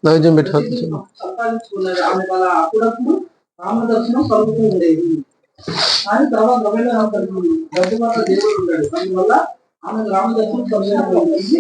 నైవేద్యం పెట్టాలి. సంపాదించుకున్నది ఆమె వల్ల అప్పుడప్పుడు రామదర్శనం కలుగుతూ ఉండేది. కానీ తర్వాత డబ్బు వల్ల దేవుడు ఉంటాడు, అందువల్ల ఆమె రామదర్శనం కలుగుతుంది.